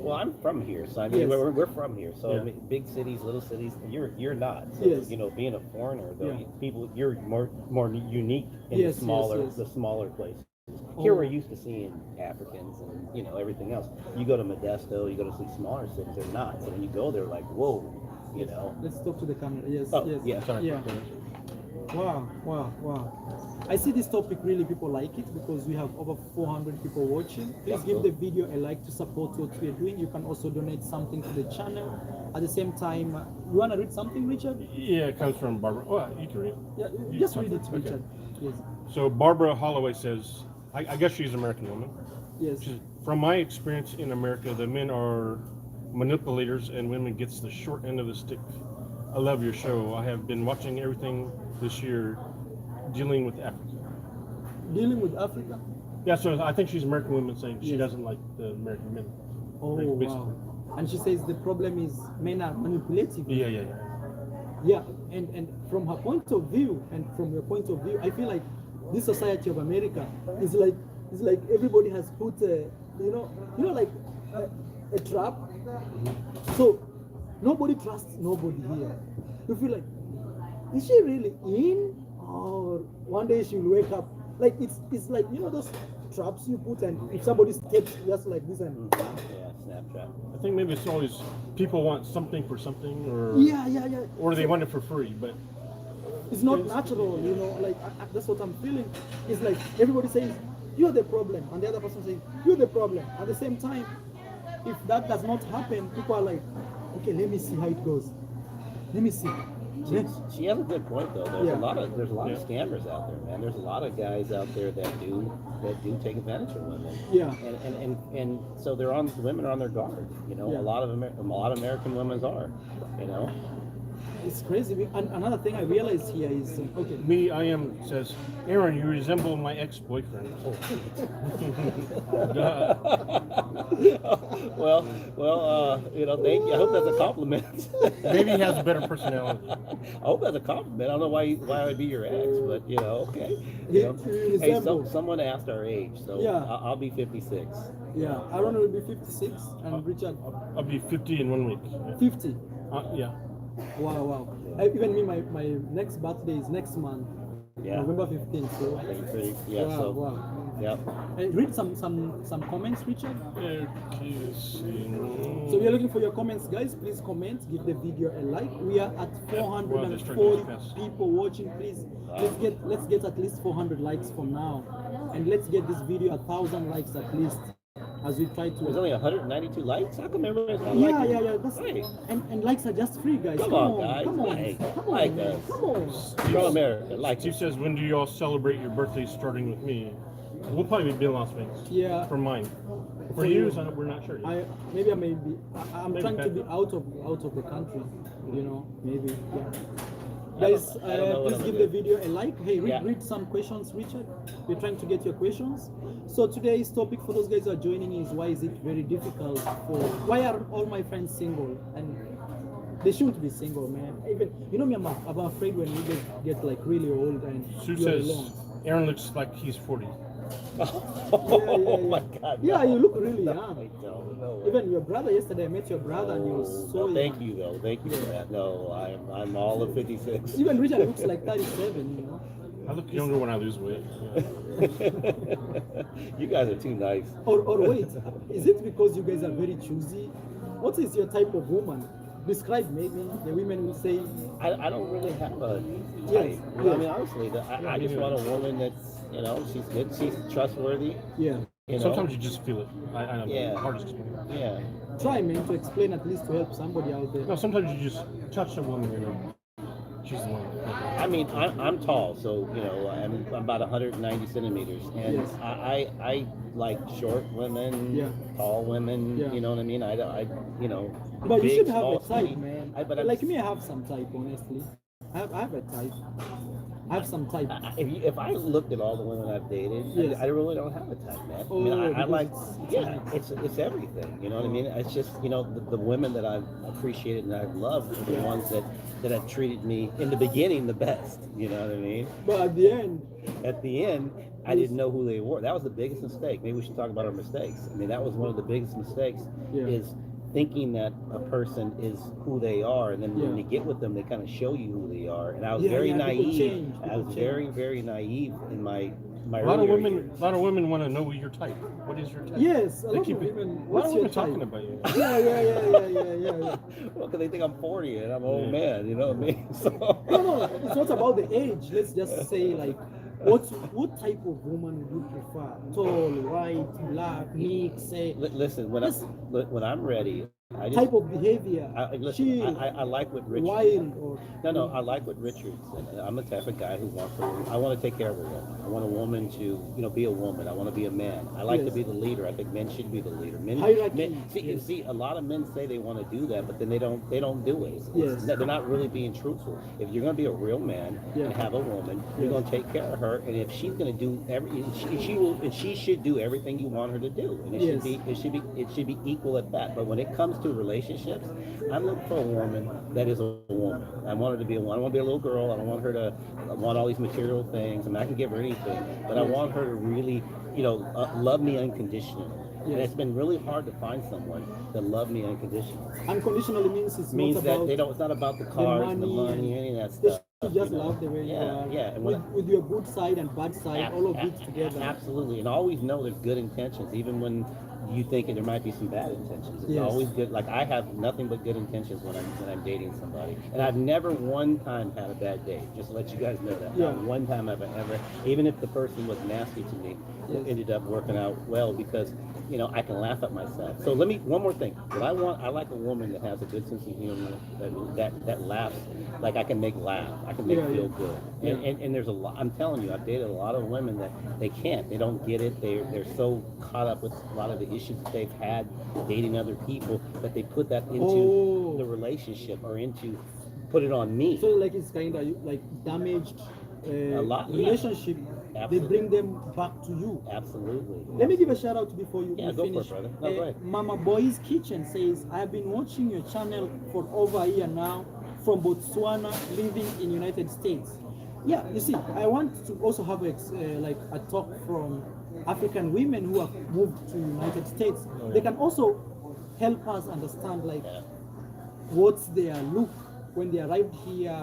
Well, I'm from here, so I mean, Yes. we're from here. So Yeah. I mean, big cities, little cities, you're not. So, Yes. you know, being a foreigner, though, Yeah. people, you're more unique in Yes, the smaller yes. the smaller places. Here Oh. we're used to seeing Africans and you know everything else. You go to Modesto, you go to some smaller cities, they're not. So when you go there, like whoa, you know. Let's talk to the camera. Yes, Oh, yes. yeah, Sorry. Yeah. Wow. I see this topic really people like it because we have over 400 people watching. Please give the video a like to support what we are doing. You can also donate something to the channel. At the same time, you want to read something, Richard? Yeah, it comes from Barbara. Well, you can read it. Yeah, You just can- read it, okay. Richard. Yes. So Barbara Holloway says, I guess she's an American woman. Yes. She says, from my experience in America, the men are manipulators and women gets the short end of the stick. I love your show. I have been watching everything this year dealing with Africa. Dealing with Africa? Yeah, so I think she's American woman saying she Yes. doesn't like the American men. Oh, Basically. wow. And she says the problem is men are manipulative. Yeah. Yeah, and from her point of view and from your point of view, I feel like this society of America is like everybody has put like a trap. So nobody trusts nobody here. You feel like, is she really in, or one day she'll wake up? Like it's like those traps you put, and if somebody steps just like this and Yeah, Snapchat. I think maybe it's always people want something for something, or yeah. or they want it for free, but It's not natural, like that's what I'm feeling. It's like everybody says, you're the problem, and the other person says, you're the problem. At the same time, if that does not happen, people are like, okay, let me see how it goes. Let me see. She has a good point though. There's Yeah. a lot of Yeah. scammers out there, man. There's a lot of guys out there that do take advantage of women. Yeah. And so the women are on their guard. Yeah. A lot of American women are. It's crazy. And another thing I realize here is, okay, me, I am says, Aaron, you resemble my ex-boyfriend. Duh. Thank you. I hope that's a compliment. Maybe he has a better personality. I hope that's a compliment. I don't know why I'd be your ex, but okay. He Hey, resemble. someone asked our age, so Yeah. I'll be 56. Yeah, Aaron will be 56 and Richard I'll be 50 in 1 week. 50. Yeah. Wow. Even me, my next birthday is next month, Yeah. November 15th. So Yeah. wow, So wow. yeah. Hey, read some comments, Richard. Okay, let's see. So we are looking for your comments, guys. Please comment, give the video a like. We are at Wow, this 440 truck is fast. people watching. Please, let's get at least 400 likes from now, and let's get this video 1,000 likes at least, as we try There's to. only 192 likes. How come everybody's not Yeah. liking? That's, Hey. and likes are just free, guys. Come on, guys. Come on, Hey, come on, like man. us. Come on. Pro America, like Steve says, when do y'all celebrate your birthday starting with me? We'll probably be in Las Vegas. Yeah. For mine. For For you, you. we're not sure yet. I'm Maybe trying to back be then. out of the country, maybe. Yeah. I don't- Guys, I don't know what please I'm give gonna the video a like. Hey, Yeah. read some questions, Richard. We're trying to get your questions. So today's topic for those guys who are joining is, why is it very difficult why are all my friends single? And they shouldn't be single, man. Even me, I'm afraid when we get like really old and Sue you're says, alone. Aaron looks like he's 40. Oh my God. Yeah, you look really young. No. Even your brother yesterday, I met your brother and he was so young. Thank you though. Thank you for that. No, I'm all of 56. Even Richard looks like 37. I look younger when I lose weight. Yeah. You guys are too nice. Or wait, is it because you guys are very choosy? What is your type of woman? Describe maybe. The women will say, I don't really have a Yes, type. yes. I mean, honestly, I just want a woman that's, she's good, she's trustworthy. yeah. Sometimes you just feel it. I don't know. Yeah. Hard to explain. Yeah. Try, man, to explain at least to help somebody out there. No, sometimes you just touch a woman and she's the one. I mean, I'm tall, so I'm about 190 centimeters, and Yes. I like short women, Yeah. tall women. Yeah. You know what I mean? But you big, should have small, a type, skinny. man. But Like me, I have some type, honestly. I have a type. I have some type. If I looked at all the women I've dated, Yes. I really don't have a type, man. I mean, Oh, I because like, it's it's everything. You know what I mean? It's just, the women that I've appreciated and I've loved are the ones that have treated me in the beginning the best. You know what I mean? But at the end, At the end, I didn't know who they were. That was the biggest mistake. Maybe we should talk about our mistakes. I mean, that was one of the biggest mistakes Yeah. is thinking that a person is who they are, and then when Yeah. you get with them, they kind of show you who they are. And I was Yeah, very yeah, people naive. change, I was people very, very naive in my A lot of earlier women, years. a lot of women want to know your type. What is your type? yes, a They lot keep of it. women. A lot What's of your women type? talking about you. Yeah. Well, because they think I'm 40 and I'm an old Yeah. man. You know what I mean? So. No, it's not about the age. Let's just say like, what type of woman would you prefer? Tall, white, black, mixed, say Listen, when I'm ready, I just type of behavior. listen. Chill, I like what Richard. wild, or No, I like what Richard said. I'm the type of guy who wants to. I want to take care of a woman. I want a woman to, be a woman. I want to be a man. I like to Yes. be the leader. I think men should be the leader. Hierarchy, yes. See, a lot of men say they want to do that, but then they don't do it. Yes. They're not really being truthful. If you're going to be a real man Yeah. and have a woman, you're Yes. going to take care of her. And if she's going to do she should do everything you want her to do. And it Yes. should be equal at that. But when it comes to relationships, I'm looking for a woman that is a woman. I want her to be a woman. I don't want to be a little girl. I don't want her to want all these material things. I mean, I can give her anything, but I want her to really, love me unconditionally. And Yes. it's been really hard to find someone that love me unconditionally. unconditionally means it's Means not that about they don't. It's not about the cars, and the money, and any of that they stuff. should just you know? love the way you Yeah, are. yeah. And With your good side and bad side, all of it together. Absolutely, and always know there's good intentions, even when you think there might be some bad intentions. It's Yes. always good. Like I have nothing but good intentions when I'm dating somebody, and I've never one time had a bad date. Just to let you guys know that. Yeah. Not one time I've ever, even if the person was nasty to me, Yes. it ended up working out well because I can laugh at myself. So one more thing. What I like a woman that has a good sense of humor, that laughs, like I can make laugh, I can make Yeah, feel yeah. good. Yeah. And there's a lot. I'm telling you, I've dated a lot of women that they can't. They don't get it. They're so caught up with a lot of the issues that they've had dating other people that they put that into the relationship or put it on me. So like it's kind of like damaged A lot, yeah. relationship Absolutely. they bring them back to you. Absolutely. Let me give a shout out before you Yeah, go for it, finish. brother. No, go ahead. Mama Boy's Kitchen says, I have been watching your channel for over a year now from Botswana, living in United States. Yeah, you see, I want to also have like a talk from African women who have moved to United States. They can also help us understand like what's their look when they arrived here.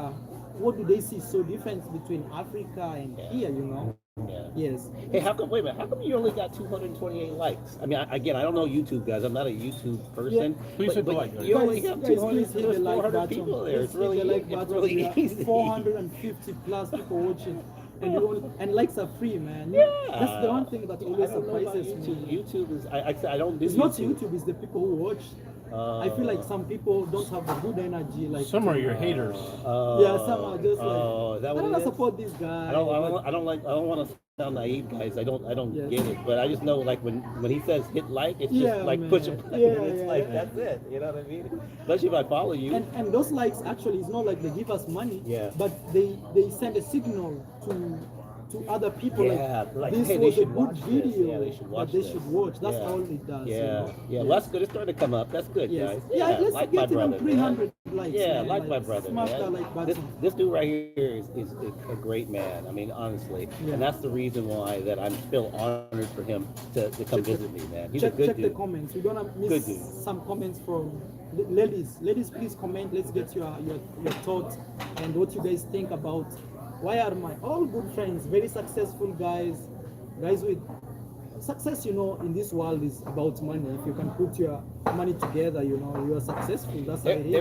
What do they see so different between Africa and here, you know? Yeah. Yes. Hey, wait a minute, how come you only got 228 likes? I mean, again, I don't know YouTube, guys. I'm not a YouTube person. Please hit the like button. You only Guys, got please 200, hit the there's like 400 button. people there. It's Please hit really, the like it's button. really We are easy. 450 plus people watching, and and likes are free, man. Yeah. That's the one thing that always I don't know about surprises YouTube. me. YouTube is, I don't do It's not YouTube; it's the people who watch. I feel like Uh, some people don't have the good energy. Like Some are your haters. yeah, some are just like is that I what don't it is? support this guy. I don't but- I don't want to sound naive, guys. I don't Yes. get it, but I just know like when he says hit like, it's Yeah, just like man. push a button. Yeah, It's yeah, like yeah. that's it. You know what I mean? Especially if I follow you. And those likes actually it's not like they give us money. Yeah. But they send a signal to other people Yeah, like, this hey, they was a should good watch this. video Yeah, they should watch that they this. should watch. That's Yeah. all it does. Yeah, you know? yeah. Well, that's good. It's starting to come up. That's good, Yes. guys. Yeah, let's like get my even brother, 300 man. likes. Yeah, man. like my brother. Smash Man. that like This button. this dude right here is a great man. I mean, honestly, Yeah. and that's the reason why that I'm still honored for him to come visit me, man. He's a good check dude. the comments. We're gonna Good miss dude. some comments from ladies. Ladies, please comment. Let's get your thoughts and what you guys think about why are my all good friends very successful guys with success, you know, in this world is about money. If you can put your money together, you know, you are successful. That's how it is.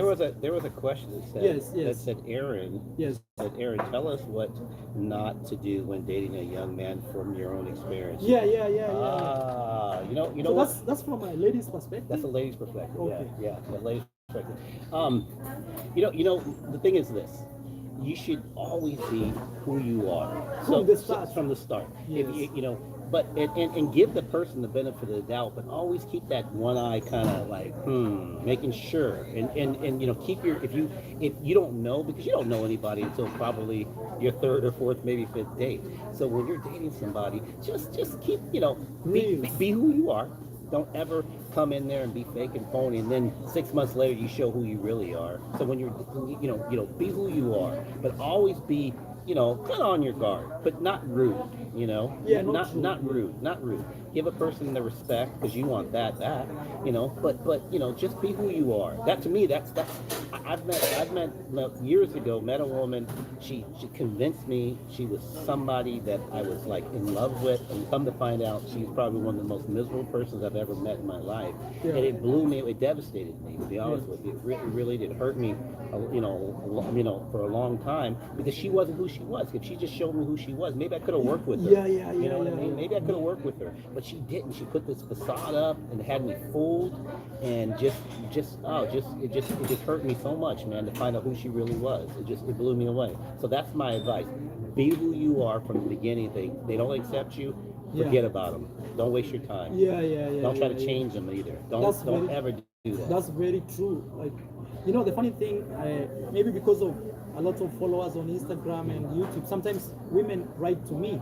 There was a question that said Yes, yes. that said Aaron. Yes. Said Aaron, tell us what not to do when dating a young man from your own experience. Yeah. You know So what? that's from a lady's perspective. That's a lady's perspective. Okay. Yeah, the lady's perspective. You know, the thing is this: you should always be who you are. From the start. From the start. Yes. If you know, but and give the person the benefit of the doubt, but always keep that one eye kind of like making sure, and you know, keep your if you don't know, because you don't know anybody until probably your third or fourth, maybe fifth date. So when you're dating somebody, just keep, you know, be who you are. Don't ever come in there and be fake and phony, and then 6 months later you show who you really are. So when you're, you know, be who you are, but always be, you know, kind of on your guard, but not rude. You know, Yeah, not rude. Give a person the respect because you want that, you know. But you know, just be who you are. That to me, that's. I've met years ago. Met a woman. She convinced me she was somebody that I was like in love with, and come to find out she's probably one of the most miserable persons I've ever met in my life. Yeah. And it blew me. It devastated me. To be honest with you, it really did hurt me. You know, for a long time because she wasn't who she was. If she just showed me who she was, maybe I could have worked with her. Yeah. You know what I mean? Maybe I could have worked with her, but she didn't. She put this facade up and had me fooled, and it just hurt me so much, man, to find out who she really was. It blew me away. So that's my advice: be who you are from the beginning. They don't accept you, forget about them. Don't waste your time. Yeah. Don't try to change them either. Don't ever do that. That's very true. Like, you know, the funny thing, maybe because of a lot of followers on Instagram and YouTube, sometimes women write to me,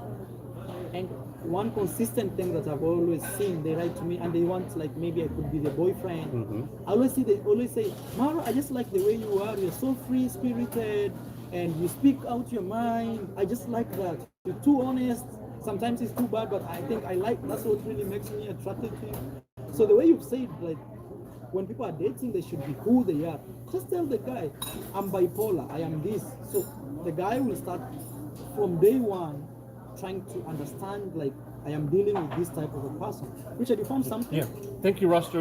and one consistent thing that I've always seen, they write to me and they want, like, maybe I could be the boyfriend. I always see they always say, Mara, I just like the way you are. You're so free spirited and you speak out your mind. I just like that. You're too honest. Sometimes it's too bad, but I think I like that's what really makes me attracted to you. So the way you've said, like, when people are dating, they should be who they are. Just tell the guy, I'm bipolar, I am this. So the guy will start from day one trying to understand, like, I am dealing with this type of a person. Richard, you found something? Yeah. Thank you, Ross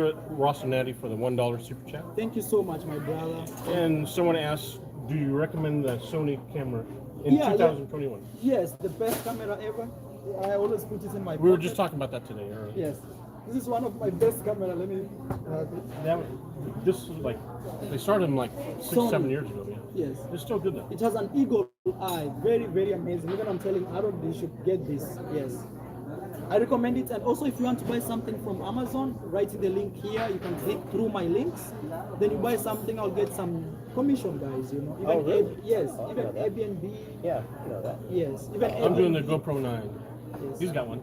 and Natty, for the $1 super chat. Thank you so much, my brother. And someone asked, do you recommend the Sony camera in 2021? Yes, the best camera ever. I always put it in my We were pocket. just talking about that today earlier. Yes. This is one of my best camera. Let me This is like, they started them like 6-7 Sony. years ago. Yeah. Yes. It's still good though. It has an eagle eye. Very, very amazing. Even I'm telling Aaron they should get this. Yes. I recommend it. And also, if you want to buy something from Amazon, write the link here. You can click through my links. Then you buy something, I'll get some commission, guys. You know, even really? yes, Oh, I even know that. Airbnb. Yeah, you know that. Yes, even I'm doing the Airbnb. GoPro 9. Yes. He's got one.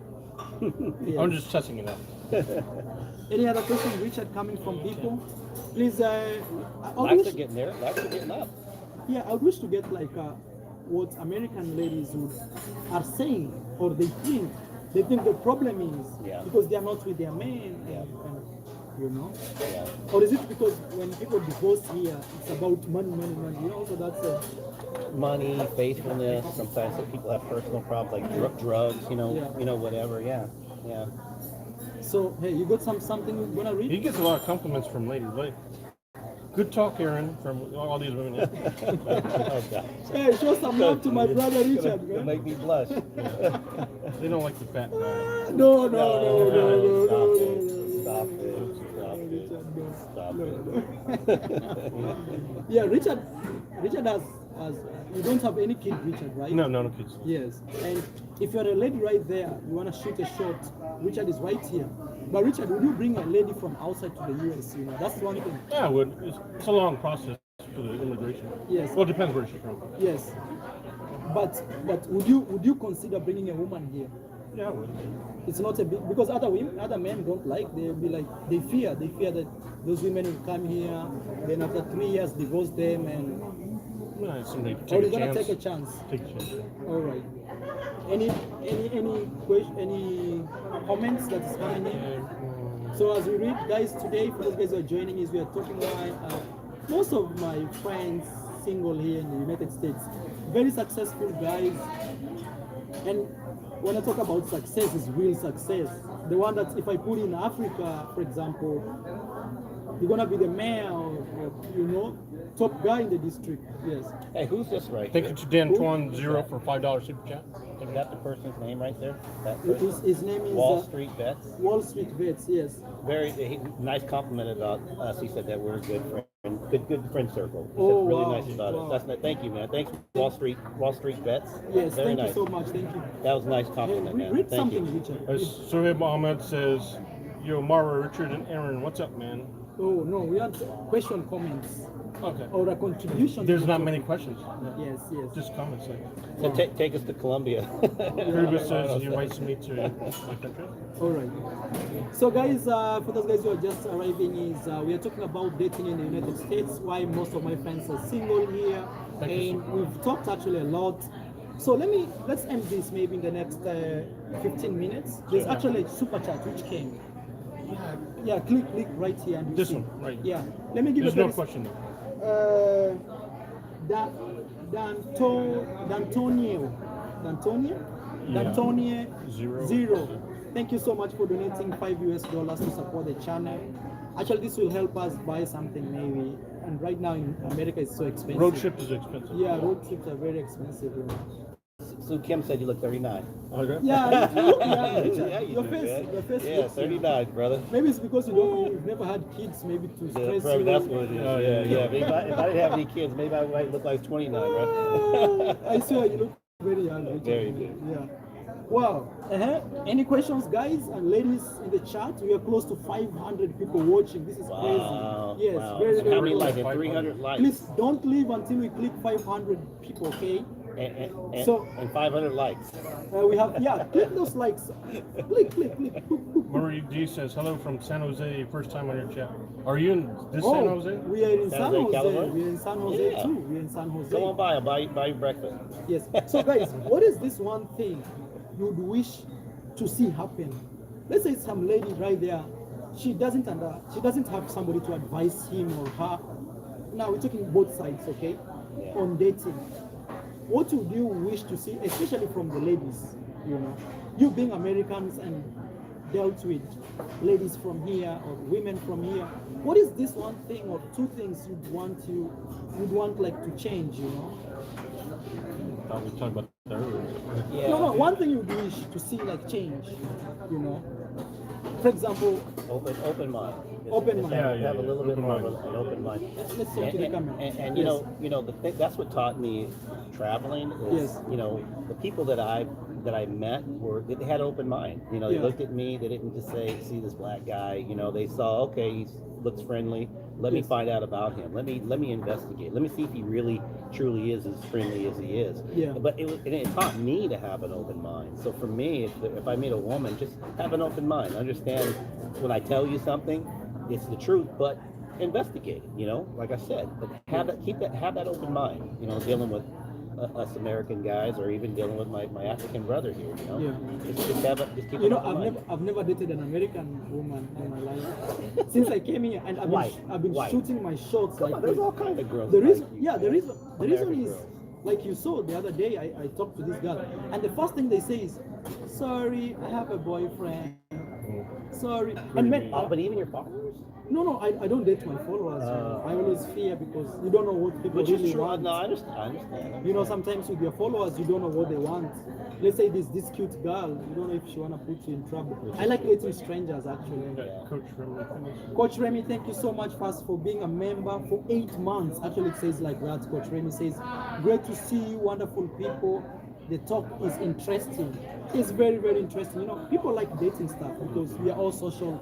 Yes. I'm just testing it out. Any other questions, Richard, coming from people? Please, I Lights are wish, getting there. Lights are getting up. yeah, I wish to get like what American ladies are saying, or they think. They think the problem is Yeah. because they are not with their men, Yeah. and you know. Yeah. Or is it because when people divorce here, it's about money, money, money? You know, so that's Money, faithfulness. Sometimes some people have personal problems like drugs. Yeah. Whatever. Yeah. Yeah. so. Hey, you got something you wanna He read? gets a lot of compliments from ladies. Like, good talk, Aaron, from all these women. Oh God. Hey, show some love to my brother It's Richard, gonna man. make me blush. They don't like the fat guy. No, no. Stop it. Stop it. Yeah, Richard has you don't have any kid, Richard, right? No kids. Yes, and if you're a lady right there, you want to shoot a shot, Richard is right here. But Richard, would you bring a lady from outside to the US? You know, that's one thing. Yeah, I would. It's a long process for the immigration. Yes. Well, it depends where she's from. Yes, but would you consider bringing a woman here? Yeah, I would. It's not a big because other men don't like. They'll be like they fear that those women will come here, then after 3 years divorce them, and No, somebody to or take you're a gonna chance. take a chance. Take a chance. All right. Any comments that's coming in? So as we read, guys, today for those guys who are joining us, we are talking why most of my friends single here in the United States, very successful guys, and when I talk about success, is real success. The one that if I put in Africa, for example, you're gonna be the mayor or top guy in the district. Yes. Hey, who's this right Thank here? you to Dan Twan Zero for $5 super chat. Is that the person's name right there? That person? His name is Wall Street Bets. Wall Street Vets. Yes. Very nice compliment about us. He said that we're a good friend, good friend circle. He Oh, said really wow, nice about wow. us. That's not, thank you, man. Thanks, Wall Street Bets. Yes. Very Thank nice. you so much. Thank you. That was a nice Hey, compliment, man. read Thank something, you. Richard. Sohaib Mohammed says, Yo, Mara, Richard, and Aaron, what's up, man? Oh no, we want question, comments, Okay. or a contribution. There's to not the many topic. questions. Yes. Yes. Just comments. Like, So take us to Colombia. Kirby says he invites me to my country. All right. So guys, for those guys who are just arriving, we are talking about dating in the United States. Why most of my friends are single here, Thank you, and sir. we've talked actually a lot. So let's end this maybe in the next 15 minutes. There's Sure. actually a super chat which came. Yeah, click right here and you This see. one, right. Yeah. Let me give There's you a no very question though. D'Antonio. Zero. Thank you so much for donating $5 to support the channel. Actually, this will help us buy something maybe. And right now in America, it's so expensive. Road trip is expensive. Yeah, road trips are very expensive. You know. Sue Kim said you look 39. Okay. Yeah, you look young, Richard. Yeah, you your do, face, man. your face. Yeah, looks young. 39, brother. Maybe it's because you've never had kids, maybe to Yeah, stress probably you. that's what it is. Oh, yeah, yeah. yeah. If I didn't have any kids, maybe I might look like 29, right? I swear you look very young, Richard. Very good. Yeah. Wow. Any questions, guys and ladies in the chat? We are close to 500 people watching. This is Wow. crazy. Yes, Wow. very, So very how many cool. likes? 300 likes. Please don't leave until we click 500 people, okay? And 500 likes. We have, click those likes. Click. Boop, boop, boop. Marie D says, hello from San Jose, first time on your chat. Are you in this Oh, San Jose? we are in San San Jose, Jose. California? We are in San Jose Yeah. too. We are in San Jose. Come on by, I'll buy you breakfast. Yes. So guys, what is this one thing you'd wish to see happen? Let's say some lady right there, she doesn't have somebody to advise him or her. Now we're talking both sides, okay? Yeah. On dating. What would you wish to see, especially from the ladies? You know, you being Americans and dealt with ladies from here or women from here. What is this one thing or two things you'd want like to change? You know. Thought we were talking about that earlier. Yeah. No, one thing you wish to see like change, you know. For example, Open mind. Open Just mind. have a little bit open more of mind. an open mind. Let's talk to the camera. And Yes. you know, the thing that's what taught me traveling is, Yes. you know, the people that I met were they had open mind. You know, they Yeah. looked at me. They didn't just say, "See this black guy." You know, they saw, okay, he looks friendly. Let me Yes. find out about him. Let me investigate. Let me see if he really truly is as friendly as he is. Yeah. But it taught me to have an open mind. So for me, if I meet a woman, just have an open mind. Understand when I tell you something, it's the truth, but investigate it. You know, like I said, but have that open mind. You know, dealing with us American guys, or even dealing with my African brother here. You know, Yeah. just keep You an know, open mind. I've never dated an American woman in my life since I came here, and Why? I've been Why? shooting my shots Come like on, there's crazy. all kinds of girls. The like reason, you, yeah, the reason American is, girls. like you saw the other day, I talked to this girl, and the first thing they say is, "Sorry, I have a boyfriend." Sorry, and man, Oh, but even your followers? no, I don't date my followers. I always fear because you don't know what people Which is really true. want. No, I understand. You know, sometimes with your followers, you don't know what they want. Let's say this cute girl, you don't know if she wanna put you in trouble. I like dating strangers actually. Coach Remy, finish. Coach Remy, thank you so much first for being a member for 8 months. Actually, it says like that. Coach Remy says, "Great to see you, wonderful people. The talk is interesting. It's very, very interesting. You know, people like dating stuff because we are all social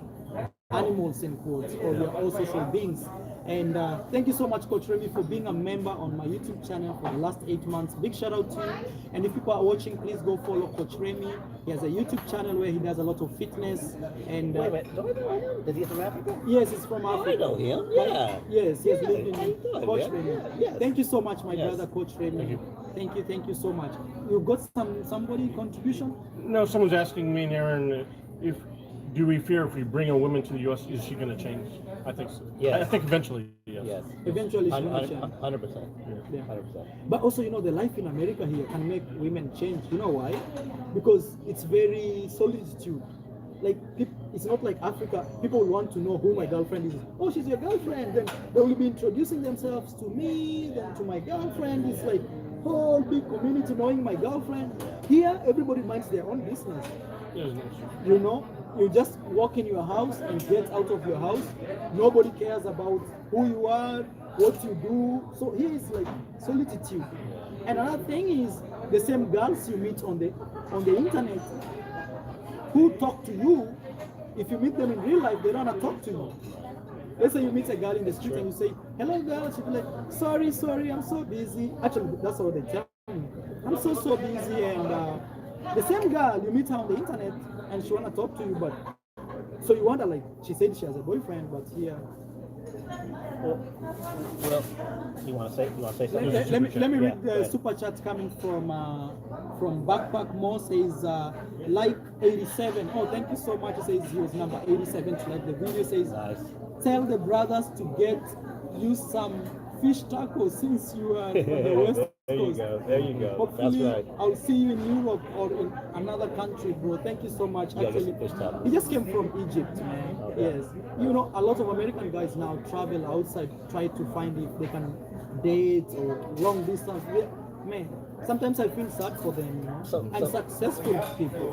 animals in quotes, or we are all social beings." And thank you so much, Coach Remy, for being a member on my YouTube channel for the last 8 months. Big shout out to you. And if people are watching, please go follow Coach Remy. He has a YouTube channel where he does a lot of fitness. And Wait a minute, don't I know him? Is he from Africa? yes, he's from Oh, Africa. I know him. Yeah. Yes, he has Yeah, lived how you in doing, Coach man? Remy. Yeah, yes. Thank you so much, my Yes. brother, Coach Remy. Thank you. Thank you so much. You got somebody contribution? No, someone's asking me, Aaron, if do we fear if we bring a woman to the U.S., is she going to change? I think so. Yes. I think eventually, yes. Yes. Eventually, she's gonna change. 100%. Yeah. 100%. But also, you know, the life in America here can make women change. You know why? Because it's very solitude. Like, it's not like Africa. People want to know who my girlfriend is. Oh, she's your girlfriend. Then they will be introducing themselves to me, then to my girlfriend. It's like whole big community knowing my girlfriend. Here, everybody minds their own business. Yes, yes. You know, you just walk in your house and get out of your house. Nobody cares about who you are, what you do. So here is like solitude. And another thing is the same girls you meet on the internet who talk to you. If you meet them in real life, they don't wanna talk to you. Let's say you meet a girl in the street and you say, "Hello, girl." She'll be like, sorry, I'm so busy." Actually, that's what they tell me. "I'm so busy." And the same girl, you meet her on the internet and she wanna talk to you, but so you wonder, like, she said she has a boyfriend, but here. Well, you want to say something? Let me Yeah, read go the ahead. super chat coming from Backpack Mo. Says like 87. Oh, thank you so much. He says he was number 87 to like the video. Says, Nice. "Tell the brothers to get you some fish tacos since you are on the west There you coast. go. There you go. Hopefully, That's right. I'll see you in Europe or in another country, bro. Thank you so much." Yeah, get Actually, some fish tacos. he just came from Egypt, man. Okay. Yes. You know, a lot of American guys now travel outside, try to find if they can date or long distance. Man, sometimes I feel sad for them, you know. And So- successful people.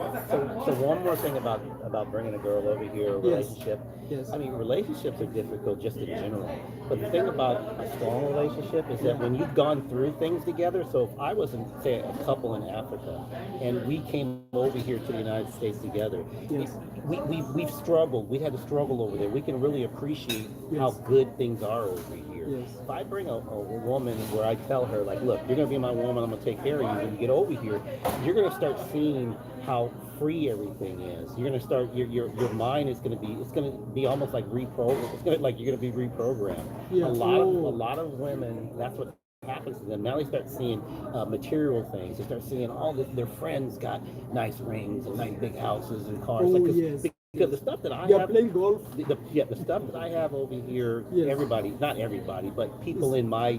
So one more thing about bringing a girl over here, a relationship. Yes. I mean, relationships are difficult just in general. But the thing about a strong relationship is that when you've gone through things together, so if I was in, say, a couple in Africa and we came over here to the United States together, Yes. we've struggled. We had to struggle over there. We can really appreciate how Yes. good things are over here. Yes. If I bring a woman where I tell her, like, look, you're going to be my woman, I'm going to take care of you. When you get over here, you're going to start seeing how free everything is. You're going to start, your mind is going to be almost like reprogrammed. It's going to, like, you're going to be reprogrammed. Yeah. A lot of women, that's what happens to them. Now they start seeing material things. They start seeing all this. Their friends got nice rings and nice big houses and cars. Oh, Like, yes. because the stuff that I You're have, playing golf. the stuff that I have over here, Yes. everybody, not everybody, but people in my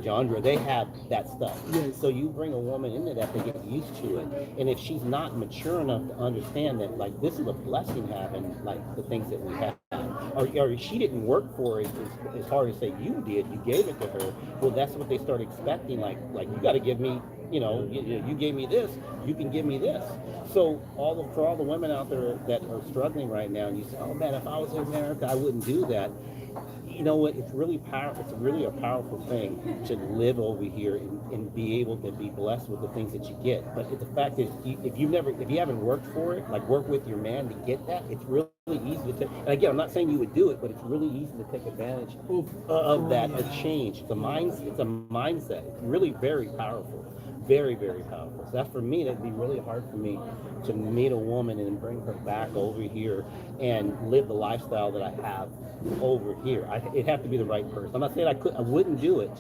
genre, they have that stuff. Yes. So you bring a woman into that, they get used to it. And if she's not mature enough to understand that, like, this is a blessing having, like, the things that we have. or she didn't work for it as hard as say you did. You gave it to her. Well, that's what they start expecting. Like you got to give me. You gave me this. You can give me this. So for all the women out there that are struggling right now, and you say, "Oh man, if I was in America, I wouldn't do that." You know what? It's really powerful. It's really a powerful thing to live over here and be able to be blessed with the things that you get. But the fact is, if you haven't worked for it, like work with your man to get that, it's really easy to take. And again, I'm not saying you would do it, but it's really easy to take advantage of that change. It's a mindset. It's really very powerful. Very, very powerful. So that for me, that'd be really hard for me to meet a woman and bring her back over here and live the lifestyle that I have over here. It'd have to be the right person. I'm not saying I wouldn't do it,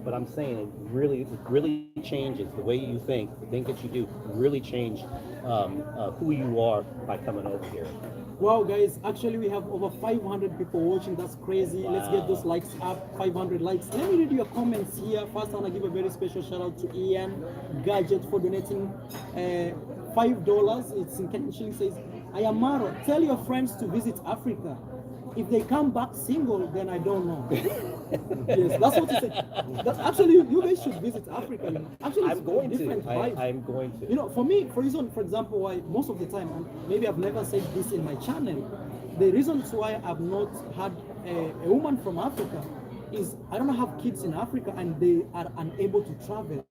but I'm saying it really changes the way you think, the things that you do really change who you are by coming over here. Wow, guys, actually we have over 500 people watching. That's crazy. Let's get those likes up, 500 likes. Let me read your comments here. First, I want to give a very special shout out to Ian Gadget for donating $5. It's in Kenyan shilling. Says, Ayamaro, tell your friends to visit Africa. If they come back single, then I don't know. Yes, that's what he said. That's actually, you guys should visit Africa. You know. Actually, it's I'm going different to. vibe. I'm going to. You know, for me, for example, why most of the time, and maybe I've never said this in my channel, the reasons why I've not had a woman from Africa is I don't have kids in Africa and they are unable to travel.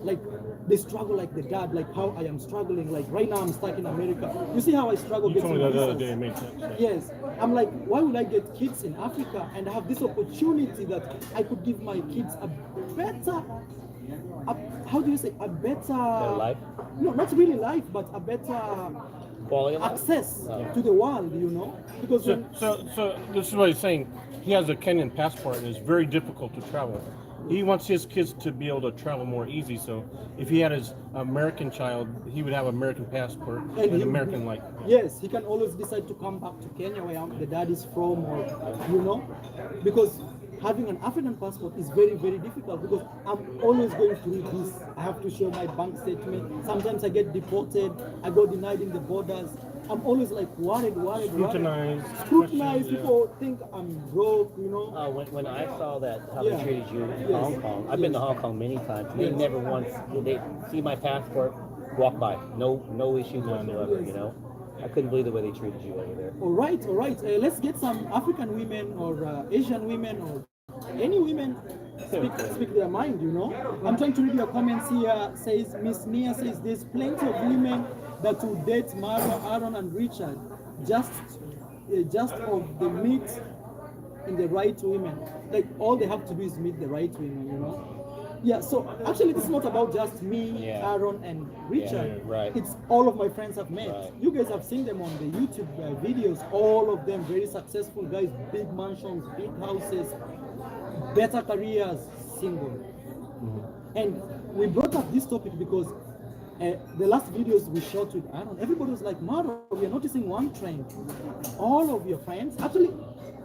Like they struggle like the dad, like how I am struggling. Like right now I'm stuck in America. You see how I struggle You told getting me that the other visas? day, it made sense. Yes, I'm like, why would I get kids in Africa and have this opportunity that I could give my kids a better, how do you say, a better life? No, not really life, but a better Quality of life? access to the world, you know? Because So this is what he's saying. He has a Kenyan passport and it's very difficult to travel. He wants his kids to be able to travel more easy. So if he had his American child, he would have American passport and American like. yes, he can always decide to come back to Kenya where the dad is from, or you know, because having an African passport is very, very difficult because I'm always going through this. I have to show my bank statement. Sometimes I get deported. I go denied in the borders. I'm always like worried. Scrutinized. Scrutinized. Yeah. People think I'm broke, you know. When I saw that how Yeah. they treated you in Yes. Hong Kong, I've been to Hong Kong many times. They Yes. never once they see my passport, walk by, no issues whatsoever. Yes. You know, I couldn't believe the way they treated you over there. All right. Let's get some African women or Asian women or any women speak their mind, you know. I'm trying to read your comments here. Says Miss Nia says there's plenty of women that will date Maro, Aaron, and Richard, just of the meet in the right women. Like all they have to do is meet the right women, you know. Yeah, so actually this is not about just me, Yeah. Aaron, and Richard. right. It's all of my friends I've met. Right. You guys have seen them on the YouTube videos. All of them very successful guys, big mansions, big houses, better careers, single. And we brought up this topic because the last videos we shot with Aaron, everybody was like, Maro, we are noticing one trend. All of your friends, actually,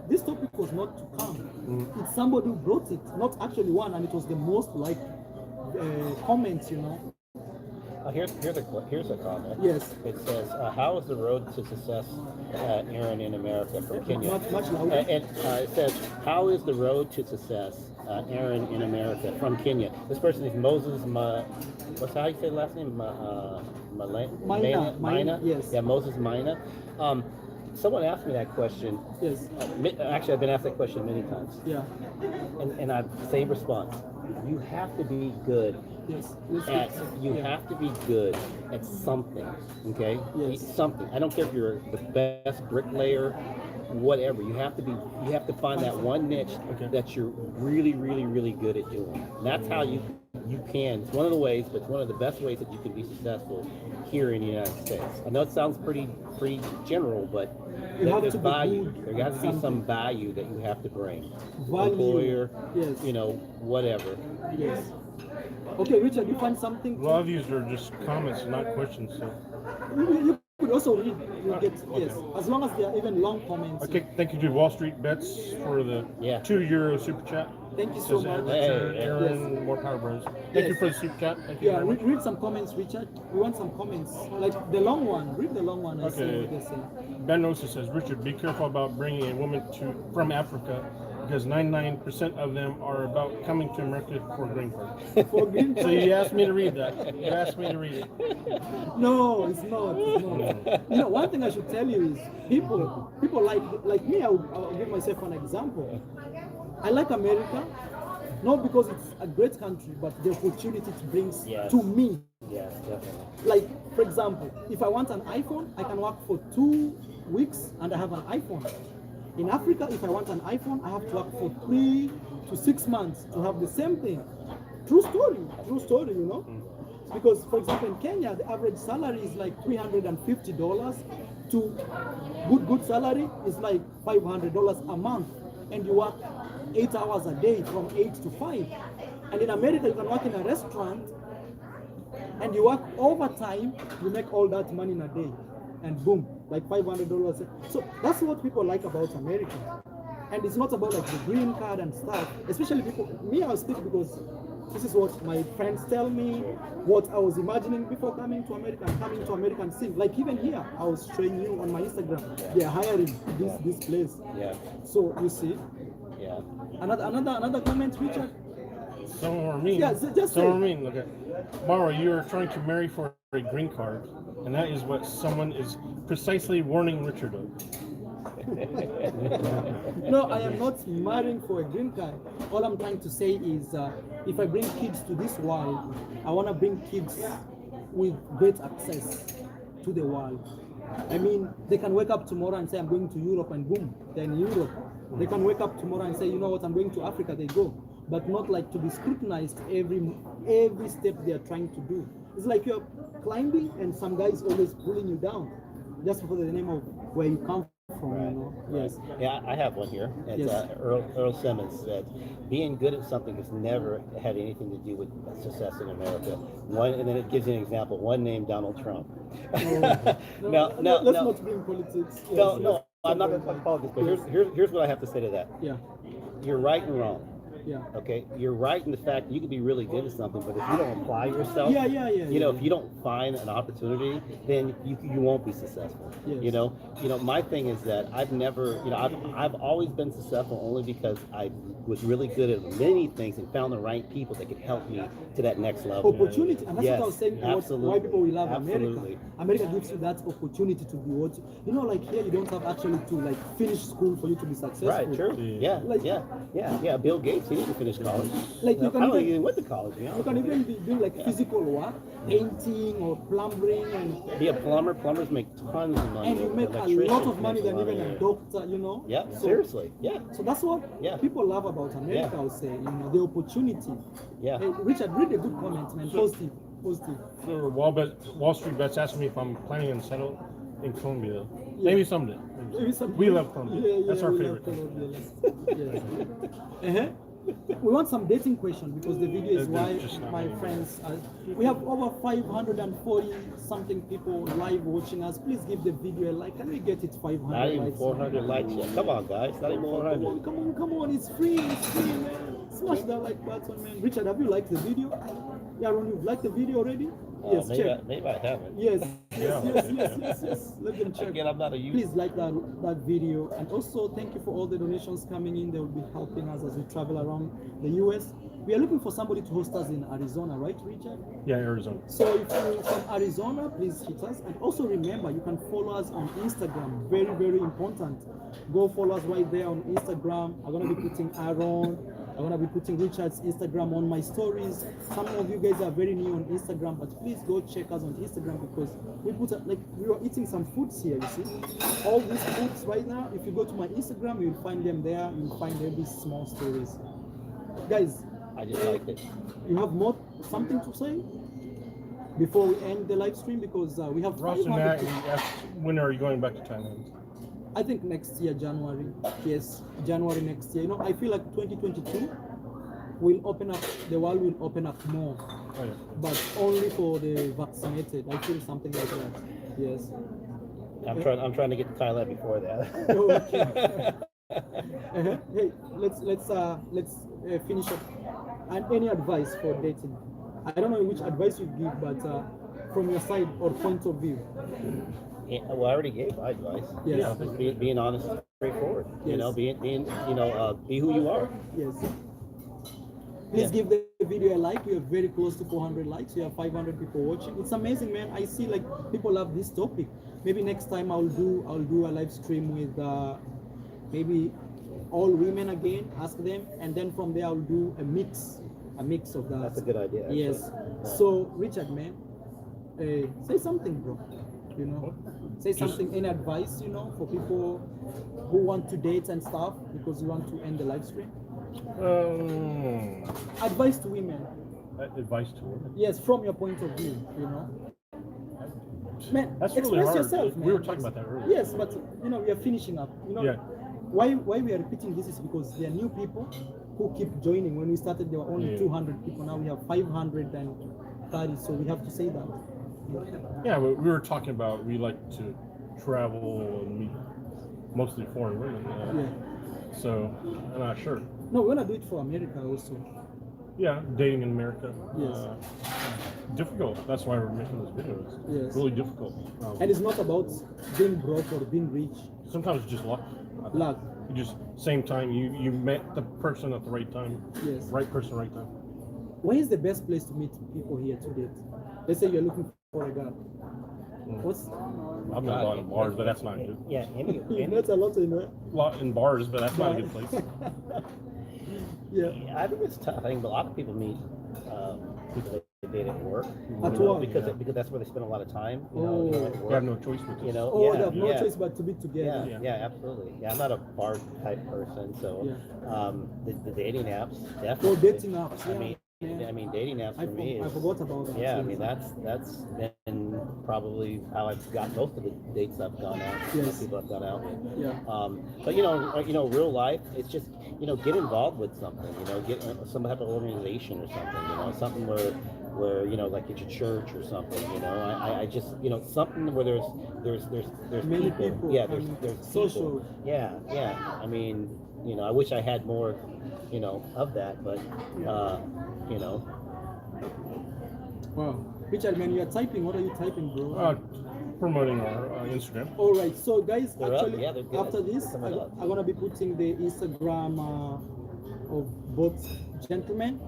this topic was not to come. It's somebody who brought it, not actually one, and it was the most liked comments, you know. Here's a comment. Yes. It says, "How is the road to success, Aaron, in America from Kenya?" Much louder. And it says, "How is the road to success, Aaron, in America from Kenya?" This person is Moses. What's how you say the last name? Mina, yes. Yeah, Moses Mina. Someone asked me that question. Yes. Actually, I've been asked that question many times, Yeah. and I've same response. You have to be good Yes. you have to be good at something, okay? Yes. Something. I don't care if you're the best bricklayer, whatever. You have to find that one niche that you're really, really, really good at doing. And that's how you can. It's one of the ways, but it's one of the best ways that you can be successful here in the United States. I know it sounds pretty general, but You have there's to be value. good There has to be at some value that you have to bring. Value. Employer, Yes. you know, whatever. Yes. Okay, Richard, you find something? A lot of these are just comments, not questions. So You could also read. You get yes, as long as they are even long comments. Okay, thank you to Wall Street Bets for the €2 super chat. Thank you so Says much. Richard, Hey, Aaron, yes. more power bros. Thank you Yes. for the super chat. Thank you Yeah, very much. read some comments, Richard. We want some comments, like the long one. Read the long one. I see Okay. what they're saying. Ben Osa says, Richard, be careful about bringing a woman from Africa because 99% of them are about coming to America for a green card. For green So you asked me to read that. You asked me to read it. No, it's not. It's not. You know, one thing I should tell you is people like me. I'll give myself an example. I like America, not because it's a great country, but the opportunity it brings Yes. to me. Yes, definitely. Like, for example, if I want an iPhone, I can work for 2 weeks and I have an iPhone. In Africa, if I want an iPhone, I have to work for 3 to 6 months to have the same thing. True story, you know? Because, for example, in Kenya, the average salary is like $350 to good salary is like $500 a month. And you work 8 hours a day from 8 to 5. And in America, you can work in a restaurant and you work overtime, you make all that money in a day. And boom, like $500. So that's what people like about America. And it's not about like the green card and stuff. Especially people, me, I'll speak because this is what my friends tell me, what I was imagining before coming to America and coming to America and seeing. Like even here, I was showing you on my Instagram, they're hiring this place. Yeah. So you see. Yeah. Another comment, Richard. Some are mean. Yeah, just Some say. are mean. Look at Mara, you are trying to marry for a green card, and that is what someone is precisely warning Richard of. No, I am not marrying for a green card. All I'm trying to say is if I bring kids to this world, I want to bring kids with great access to the world. I mean, they can wake up tomorrow and say, I'm going to Europe, and boom, they're in Europe. They can wake up tomorrow and say, you know what, I'm going to Africa, they go. But not like to be scrutinized every step they are trying to do. It's like you're climbing and some guy is always pulling you down just for the name of where you come from, you know. Yes. Yeah, I have one here. It's Yes. Earl Simmons said, being good at something has never had anything to do with success in America. And then it gives you an example. One named Donald Trump. Let's not bring politics. Yes, No, yes. no, I'm not going to talk politics, but here's what I have to say to that. Yeah, You're right and wrong. yeah. Okay, you're right in the fact that you can be really good at something, but if you don't apply yourself, Yeah. you know, if you don't find an opportunity, then you won't be successful. Yes. You know, my thing is that I've never, I've always been successful only because I was really good at many things and found the right people that could help me to that next level. Opportunity, and that's Yes, what I was saying. absolutely. Why people will love Absolutely. America. America gives you that opportunity to be what you know. Like here, you don't have actually to like finish school for you to be successful. Right, true. Yeah, Like- yeah. Bill Gates, he didn't finish college. Like you I can don't think even- he went to college. You can even be doing like physical work, painting or plumbing, and Be a plumber. Plumbers make tons of money. you make a Electricians lot of money make than even a doctor. You know. Yeah, So- seriously. Yeah, So that's what Yeah. people love about America. Yeah. I would say, you know, the opportunity. yeah. Hey, Richard, read a good comment, man. Positive. So Wall Street Bets asked me if I'm planning to settle in Colombia. Maybe someday. Maybe some- We love Colombia. Yeah, That's our we favorite. love Colombia. Yes. We want some dating question because the video is There's why just not my many. friends. We have over 540 something people live watching us. Please give the video a like. Can we get it 500 Not even likes? 400 likes yet. Come on, guys. Not even 400. Come on, it's free, man. Smash that like button, man. Richard, have you liked the video? Yeah, Ron, you've liked the video already? Yes, check. Maybe I haven't. Yes. Yeah. Yes. Let them check. Again, I'm not a user. Please like that video, and also thank you for all the donations coming in. They will be helping us as we travel around the US. We are looking for somebody to host us in Arizona, right, Richard? Yeah, Arizona. So if you're from Arizona, please hit us. And also remember, you can follow us on Instagram. Very, very important. Go follow us right there on Instagram. I'm gonna be putting Aaron. I'm gonna be putting Richard's Instagram on my stories. Some of you guys are very new on Instagram, but please go check us on Instagram because we put like we are eating some foods here. You see, all these foods right now. If you go to my Instagram, you'll find them there. You'll find every small stories. Guys, I just liked it. you have something to say before we end the live stream because we have Ross and 500 Matt, he asked, when are you going back to Thailand? I think next year, January. Yes, January next year. You know, I feel like 2022 will open up, the world will open up more, Oh, yeah. but only for the vaccinated. I feel something like that. Yes. I'm trying to get to Thailand before that. Okay. Hey, let's finish up. And any advice for dating? I don't know which advice you give, but from your side or point of view. Yeah, well, I already gave my advice. Yes. You know, just being honest, straightforward. You know, Yes. being be who you are. Yes. Please Yeah. give the video a like. We are very close to 400 likes. We have 500 people watching. It's amazing, man. I see like people love this topic. Maybe next time I'll do a live stream with maybe all women again. Ask them, and then from there I'll do a mix of that. That's a good idea. Actually. Yes. Yeah. So Richard, man, say something, bro. You know, say something. Any advice, you know, for people who want to date and stuff because you want to end the live stream. Advice to women. Advice to women. Yes, from your point of view, you know. Man, That's really express hard. yourself, We man. were talking about that earlier. Yes, but you know, we are finishing up. You know, Yeah. why we are repeating this is because there are new people who keep joining. When we started, there were only Yeah. 200 people. Now we have 530, so we have to say that. Yeah, we were talking about we like to travel and meet mostly foreign women. Yeah. So I'm not sure. No, we're gonna do it for America also. Yeah, dating in America. Yes. Difficult. That's why we're making this video. It's Yes. really difficult. And it's not about being broke or being rich. Sometimes it's just luck. Luck. You just same time you met the person at the right time. Yes. Right person, right time. Where is the best place to meet people here to date? Let's say you're looking for a girl. What's I've met a lot of bars, but that's not good. Yeah, any that's a lot, you know. A lot in bars, but that's not a good place. Yeah. I think it's tough. I think a lot of people meet people they date at work. At You know, work, because yeah. because that's where they spend a lot of time. You Oh. know, at You work. have no choice with this. You know, Oh, yeah, they have no yeah. choice but to be together. Yeah, absolutely. Yeah, I'm not a bar type person, so the dating apps definitely. Oh, dating apps, I yeah. mean, Yeah. dating apps for me I is. forgot about that. Yeah, I Yes. mean that's been probably how I've got most of the dates I've gone out. Yes. People I've gone out with. Yeah. But real life, it's just get involved with something. Get some type of organization or something. Something where like at your church or something. I just something where there's Many people. Yeah, and there's social. people. Yeah. I mean, I wish I had more, of that, but Wow. Richard, man, you are typing. What are you typing, bro? Promoting our Instagram. All right. So, guys, They're up. actually, Yeah, they're good. after this, They're coming up. I'm gonna be putting the Instagram of both gentlemen,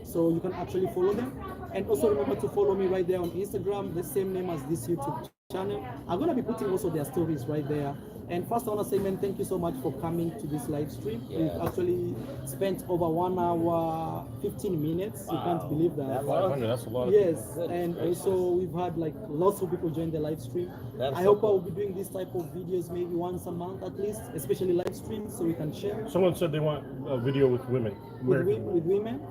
so you can actually follow them. And also remember to follow me right there on Instagram, the same name as this YouTube channel. I'm gonna be putting also their stories right there. And first, I wanna say, man, thank you so much for coming to this live stream. Yeah. We've actually spent over 1 hour 15 minutes. You can't Wow. believe that. That 500. That's a lot of Yes, Goodness and gracious. also we've had like lots of people join the live stream. That's I so hope I cool. will be doing this type of videos maybe once a month at least, especially live streams, so we can share Someone said they want a video with women. with, American with women.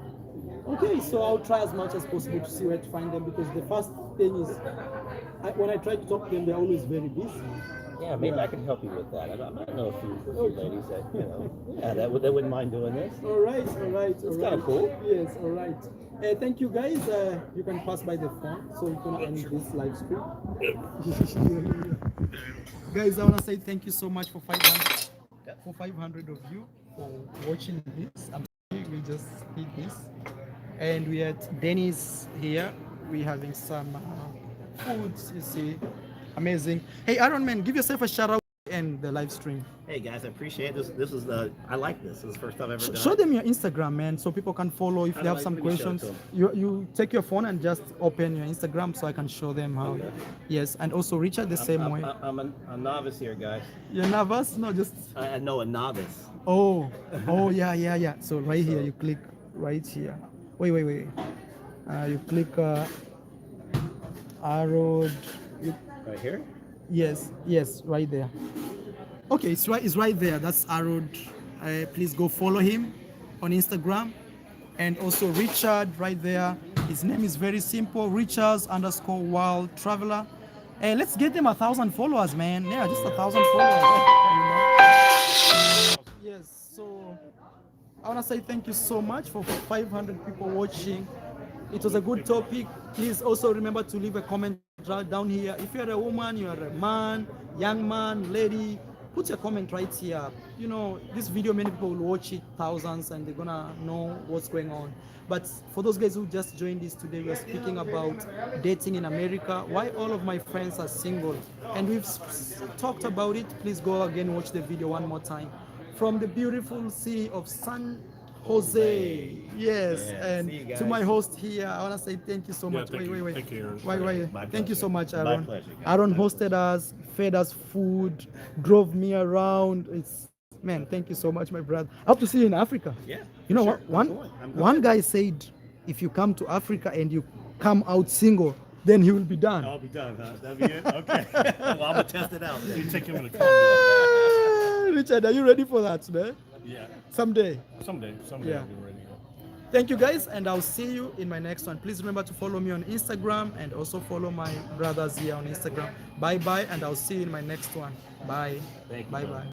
Okay, so I'll try as much as possible to see where to find them, because the first thing is, when I try to talk to them, they're always very busy. Yeah, maybe Yeah. I can help you with that. I might know a few ladies that that wouldn't mind doing this. All right. It's kinda cool. Yes, all right. Thank you guys. You can pass by the phone, so you can end this live stream. Guys, I want to say thank you so much for 500 of you for watching this. I'm sorry, we just did this. And we had Dennis here. We're having some foods, you see. Amazing. Hey, Aaron, man, give yourself a shout out and the live stream. Hey guys, I appreciate this. This is I like this. This is the first time I've ever done Show it. them your Instagram, man, so people can follow. If How they do have I some really show it questions, to them? you take your phone and just open your Instagram so I can show them how. Okay. Yes, and also Richard the same way. I'm a novice here, guys. You're nervous? No, just. I know a novice. Oh, yeah. So right here, you click right here. Wait. You click arrow. Right here? Yes, right there. Okay, it's right there. That's arrowed. Please go follow him on Instagram, and also Richard right there. His name is very simple, Richards_Wild Traveler. Let's get them 1,000 followers, man. Yeah, just 1,000 followers. Yes. So I wanna say thank you so much for 500 people watching. It was a good topic. Please also remember to leave a comment right down here. If you're a woman, you're a man, young man, lady, put your comment right here. You know, this video, many people will watch it, thousands, and they're gonna know what's going on. But for those guys who just joined this today, we're speaking about dating in America, why all of my friends are single. And we've talked about it. Please go again, watch the video one more time. From the beautiful city of San Jose. Yes, Yeah, and see you to my guys. host here, I want to say thank you so Yeah, much. thank you. Thank you, Aaron. Wait. My Thank you so much, pleasure. My Aaron. pleasure, guys. Aaron My hosted us, fed us food, drove me around. It's man, thank you so much, my brother. I hope to see you in Africa. Yeah, You know for what? sure. I'm going. I'm going. One guy said, if you come to Africa and you come out single, then he will be done. I'll be done, huh? That'll be it? Okay. Well, I'm going to test it out. You take him in the car. Richard, are you ready for that, man? Yeah. Someday. Someday Yeah. I'll be ready. Thank you guys, and I'll see you in my next one. Please remember to follow me on Instagram and also follow my brothers here on Instagram. Bye bye, and I'll see you in my next one. Bye. Thank you, Bye brother. bye.